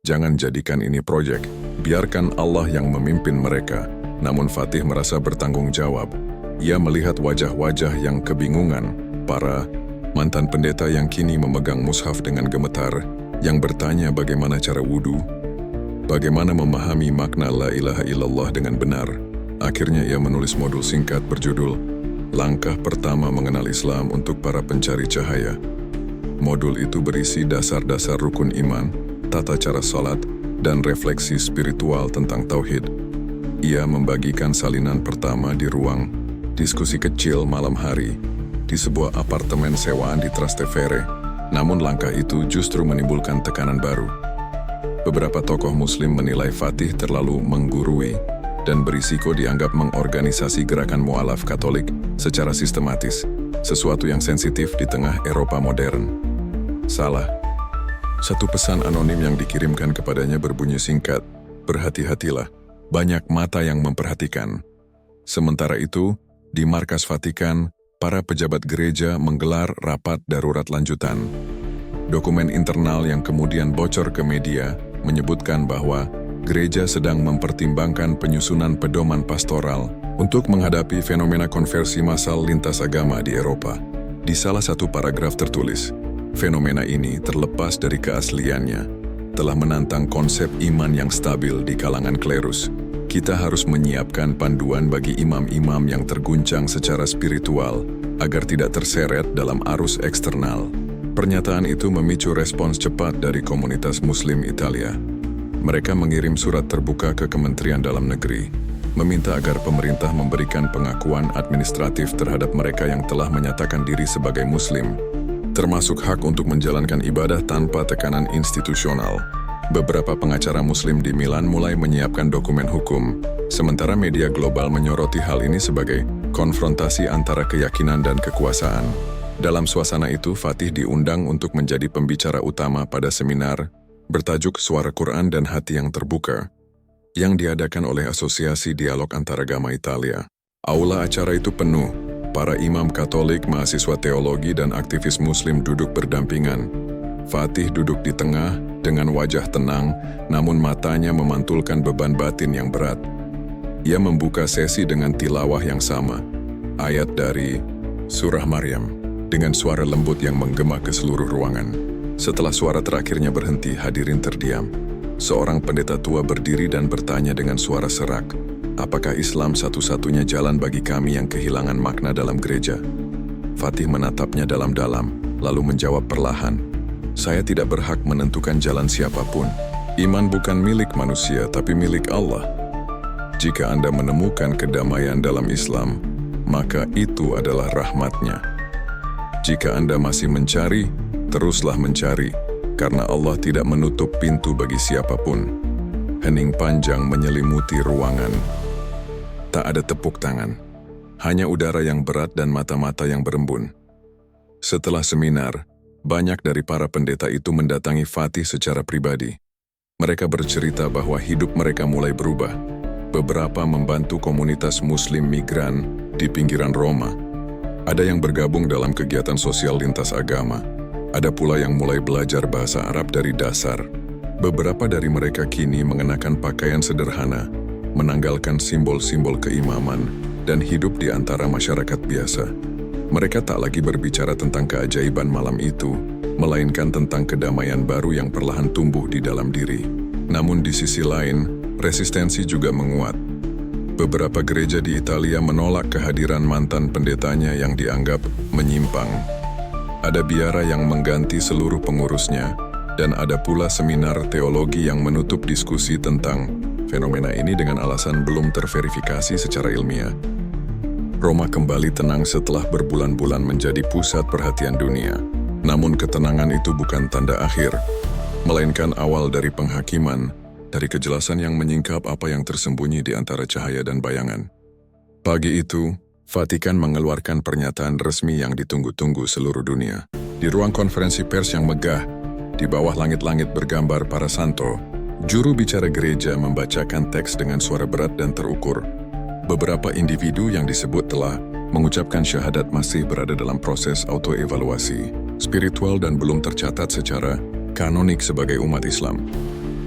A: "Jangan jadikan ini proyek, biarkan Allah yang memimpin mereka." Namun Fatih merasa bertanggung jawab. Ia melihat wajah-wajah yang kebingungan, para mantan pendeta yang kini memegang mushaf dengan gemetar, yang bertanya bagaimana cara wudhu, bagaimana memahami makna la ilaha illallah dengan benar. Akhirnya ia menulis modul singkat berjudul Langkah Pertama Mengenal Islam untuk Para Pencari Cahaya. Modul itu berisi dasar-dasar rukun iman, tata cara salat, dan refleksi spiritual tentang tauhid. Ia membagikan salinan pertama di ruang diskusi kecil malam hari di sebuah apartemen sewaan di Trastevere. Namun langkah itu justru menimbulkan tekanan baru. Beberapa tokoh Muslim menilai Fatih terlalu menggurui dan berisiko dianggap mengorganisasi gerakan mualaf Katolik secara sistematis, sesuatu yang sensitif di tengah Eropa modern. Salah. Satu pesan anonim yang dikirimkan kepadanya berbunyi singkat, "Berhati-hatilah, banyak mata yang memperhatikan." Sementara itu, di Markas Vatikan, para pejabat gereja menggelar rapat darurat lanjutan. Dokumen internal yang kemudian bocor ke media menyebutkan bahwa gereja sedang mempertimbangkan penyusunan pedoman pastoral untuk menghadapi fenomena konversi massal lintas agama di Eropa. Di salah satu paragraf tertulis, fenomena ini terlepas dari keasliannya, telah menantang konsep iman yang stabil di kalangan klerus. Kita harus menyiapkan panduan bagi imam-imam yang terguncang secara spiritual agar tidak terseret dalam arus eksternal. Pernyataan itu memicu respons cepat dari komunitas Muslim Italia. Mereka mengirim surat terbuka ke Kementerian Dalam Negeri, meminta agar pemerintah memberikan pengakuan administratif terhadap mereka yang telah menyatakan diri sebagai Muslim, termasuk hak untuk menjalankan ibadah tanpa tekanan institusional. Beberapa pengacara Muslim di Milan mulai menyiapkan dokumen hukum, sementara media global menyoroti hal ini sebagai konfrontasi antara keyakinan dan kekuasaan. Dalam suasana itu, Fatih diundang untuk menjadi pembicara utama pada seminar bertajuk Suara Quran dan Hati yang Terbuka, yang diadakan oleh Asosiasi Dialog Antaragama Italia. Aula acara itu penuh, para imam Katolik, mahasiswa teologi, dan aktivis Muslim duduk berdampingan. Fatih duduk di tengah dengan wajah tenang, namun matanya memantulkan beban batin yang berat. Ia membuka sesi dengan tilawah yang sama, ayat dari Surah Maryam, dengan suara lembut yang menggema ke seluruh ruangan. Setelah suara terakhirnya berhenti, hadirin terdiam. Seorang pendeta tua berdiri dan bertanya dengan suara serak, "Apakah Islam satu-satunya jalan bagi kami yang kehilangan makna dalam gereja?" Fatih menatapnya dalam-dalam, lalu menjawab perlahan, "Saya tidak berhak menentukan jalan siapapun. Iman bukan milik manusia, tapi milik Allah. Jika Anda menemukan kedamaian dalam Islam, maka itu adalah rahmat-Nya. Jika Anda masih mencari, teruslah mencari, karena Allah tidak menutup pintu bagi siapapun." Hening panjang menyelimuti ruangan. Tak ada tepuk tangan, hanya udara yang berat dan mata-mata yang berembun. Setelah seminar, banyak dari para pendeta itu mendatangi Fatih secara pribadi. Mereka bercerita bahwa hidup mereka mulai berubah. Beberapa membantu komunitas Muslim migran di pinggiran Roma. Ada yang bergabung dalam kegiatan sosial lintas agama. Ada pula yang mulai belajar bahasa Arab dari dasar. Beberapa dari mereka kini mengenakan pakaian sederhana, menanggalkan simbol-simbol keimaman, dan hidup di antara masyarakat biasa. Mereka tak lagi berbicara tentang keajaiban malam itu, melainkan tentang kedamaian baru yang perlahan tumbuh di dalam diri. Namun di sisi lain, resistensi juga menguat. Beberapa gereja di Italia menolak kehadiran mantan pendetanya yang dianggap menyimpang. Ada biara yang mengganti seluruh pengurusnya, dan ada pula seminar teologi yang menutup diskusi tentang fenomena ini dengan alasan belum terverifikasi secara ilmiah. Roma kembali tenang setelah berbulan-bulan menjadi pusat perhatian dunia. Namun ketenangan itu bukan tanda akhir, melainkan awal dari penghakiman, dari kejelasan yang menyingkap apa yang tersembunyi di antara cahaya dan bayangan. Pagi itu, Vatikan mengeluarkan pernyataan resmi yang ditunggu-tunggu seluruh dunia. Di ruang konferensi pers yang megah, di bawah langit-langit bergambar para santo, juru bicara gereja membacakan teks dengan suara berat dan terukur. Beberapa individu yang disebut telah mengucapkan syahadat masih berada dalam proses autoevaluasi spiritual dan belum tercatat secara kanonik sebagai umat Islam.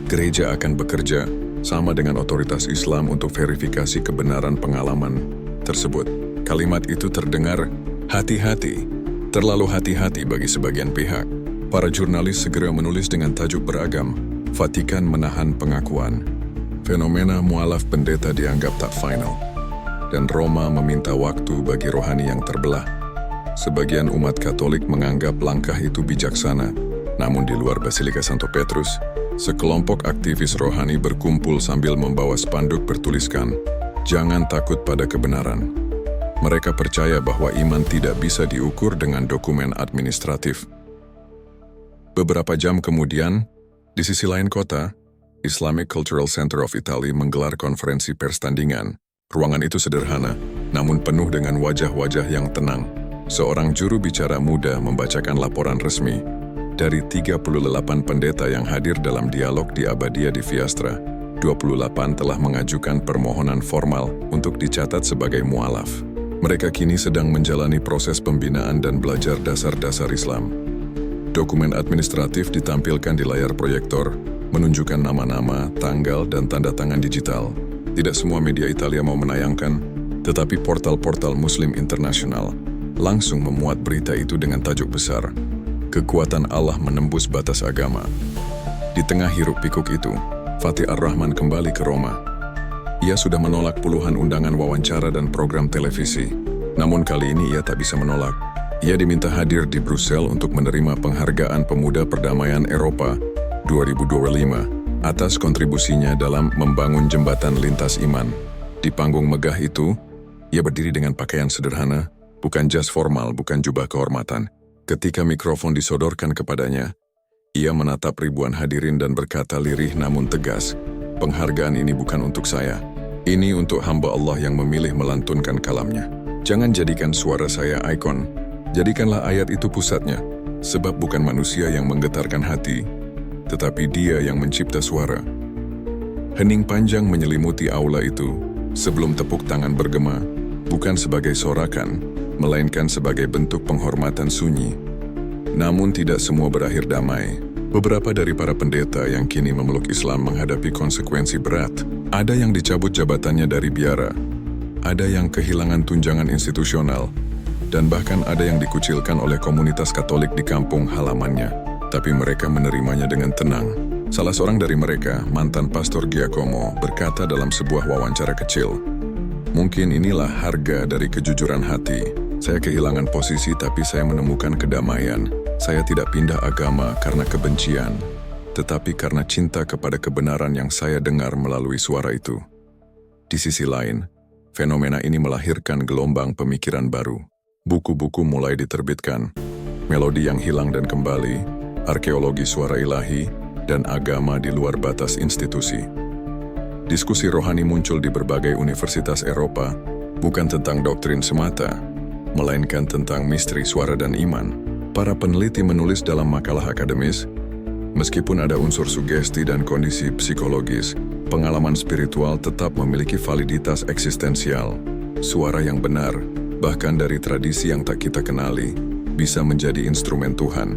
A: Gereja akan bekerja sama dengan otoritas Islam untuk verifikasi kebenaran pengalaman tersebut. Kalimat itu terdengar hati-hati, terlalu hati-hati bagi sebagian pihak. Para jurnalis segera menulis dengan tajuk beragam, Vatikan menahan pengakuan. Fenomena mualaf pendeta dianggap tak final, dan Roma meminta waktu bagi rohani yang terbelah. Sebagian umat Katolik menganggap langkah itu bijaksana, namun di luar Basilika Santo Petrus, sekelompok aktivis rohani berkumpul sambil membawa spanduk bertuliskan, "Jangan takut pada kebenaran." Mereka percaya bahwa iman tidak bisa diukur dengan dokumen administratif. Beberapa jam kemudian, di sisi lain kota, Islamic Cultural Center of Italy menggelar konferensi pers tandingan. Ruangan itu sederhana, namun penuh dengan wajah-wajah yang tenang. Seorang juru bicara muda membacakan laporan resmi. Dari 38 pendeta yang hadir dalam dialog di Abadia di Fiastra, 28 telah mengajukan permohonan formal untuk dicatat sebagai mualaf. Mereka kini sedang menjalani proses pembinaan dan belajar dasar-dasar Islam. Dokumen administratif ditampilkan di layar proyektor, menunjukkan nama-nama, tanggal, dan tanda tangan digital. Tidak semua media Italia mau menayangkan, tetapi portal-portal Muslim internasional langsung memuat berita itu dengan tajuk besar, "Kekuatan Allah menembus batas agama." Di tengah hiruk-pikuk itu, Fatih Ar-Rahman kembali ke Roma. Ia sudah menolak puluhan undangan wawancara dan program televisi. Namun kali ini ia tak bisa menolak. Ia diminta hadir di Brussel untuk menerima penghargaan Pemuda Perdamaian Eropa 2025 atas kontribusinya dalam membangun jembatan lintas iman. Di panggung megah itu, ia berdiri dengan pakaian sederhana, bukan jas formal, bukan jubah kehormatan. Ketika mikrofon disodorkan kepadanya, ia menatap ribuan hadirin dan berkata lirih namun tegas, "Penghargaan ini bukan untuk saya. Ini untuk hamba Allah yang memilih melantunkan kalamnya. Jangan jadikan suara saya ikon. Jadikanlah ayat itu pusatnya. Sebab bukan manusia yang menggetarkan hati, tetapi Dia yang mencipta suara." Hening panjang menyelimuti aula itu sebelum tepuk tangan bergema, bukan sebagai sorakan, melainkan sebagai bentuk penghormatan sunyi. Namun tidak semua berakhir damai. Beberapa dari para pendeta yang kini memeluk Islam menghadapi konsekuensi berat. Ada yang dicabut jabatannya dari biara, ada yang kehilangan tunjangan institusional, dan bahkan ada yang dikucilkan oleh komunitas Katolik di kampung halamannya. Tapi mereka menerimanya dengan tenang. Salah seorang dari mereka, mantan pastor Giacomo, berkata dalam sebuah wawancara kecil, "Mungkin inilah harga dari kejujuran hati. Saya kehilangan posisi tapi saya menemukan kedamaian. Saya tidak pindah agama karena kebencian, tetapi karena cinta kepada kebenaran yang saya dengar melalui suara itu." Di sisi lain, fenomena ini melahirkan gelombang pemikiran baru. Buku-buku mulai diterbitkan, melodi yang hilang dan kembali, arkeologi suara ilahi, dan agama di luar batas institusi. Diskusi rohani muncul di berbagai universitas Eropa, bukan tentang doktrin semata, melainkan tentang misteri suara dan iman. Para peneliti menulis dalam makalah akademis, meskipun ada unsur sugesti dan kondisi psikologis, pengalaman spiritual tetap memiliki validitas eksistensial. Suara yang benar, bahkan dari tradisi yang tak kita kenali, bisa menjadi instrumen Tuhan.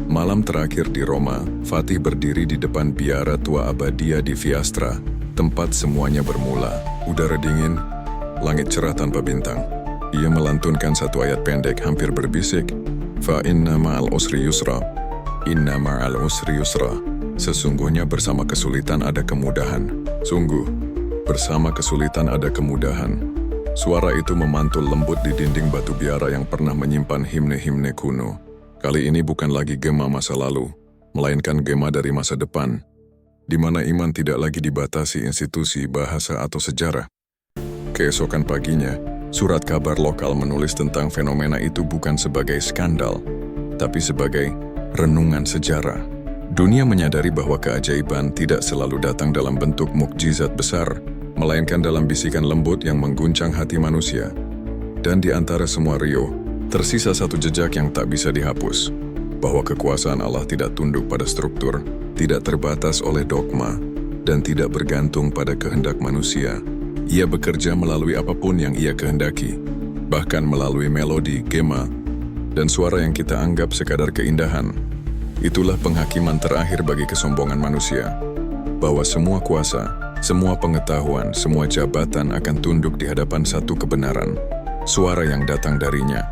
A: Malam terakhir di Roma, Fatih berdiri di depan biara tua Abadia di Fiastra, tempat semuanya bermula. Udara dingin, langit cerah tanpa bintang. Ia melantunkan satu ayat pendek hampir berbisik, "Fa inna ma'al usri yusra, inna ma'al usri yusra." Sesungguhnya bersama kesulitan ada kemudahan. Sungguh, bersama kesulitan ada kemudahan. Suara itu memantul lembut di dinding batu biara yang pernah menyimpan himne-himne kuno. Kali ini bukan lagi gema masa lalu, melainkan gema dari masa depan, di mana iman tidak lagi dibatasi institusi, bahasa, atau sejarah. Keesokan paginya, surat kabar lokal menulis tentang fenomena itu bukan sebagai skandal, tapi sebagai renungan sejarah. Dunia menyadari bahwa keajaiban tidak selalu datang dalam bentuk mukjizat besar, melainkan dalam bisikan lembut yang mengguncang hati manusia. Dan di antara semua riuh, tersisa satu jejak yang tak bisa dihapus, bahwa kekuasaan Allah tidak tunduk pada struktur, tidak terbatas oleh dogma, dan tidak bergantung pada kehendak manusia. Ia bekerja melalui apapun yang ia kehendaki, bahkan melalui melodi, gema, dan suara yang kita anggap sekadar keindahan. Itulah penghakiman terakhir bagi kesombongan manusia, bahwa semua kuasa, semua pengetahuan, semua jabatan akan tunduk di hadapan satu kebenaran, suara yang datang darinya.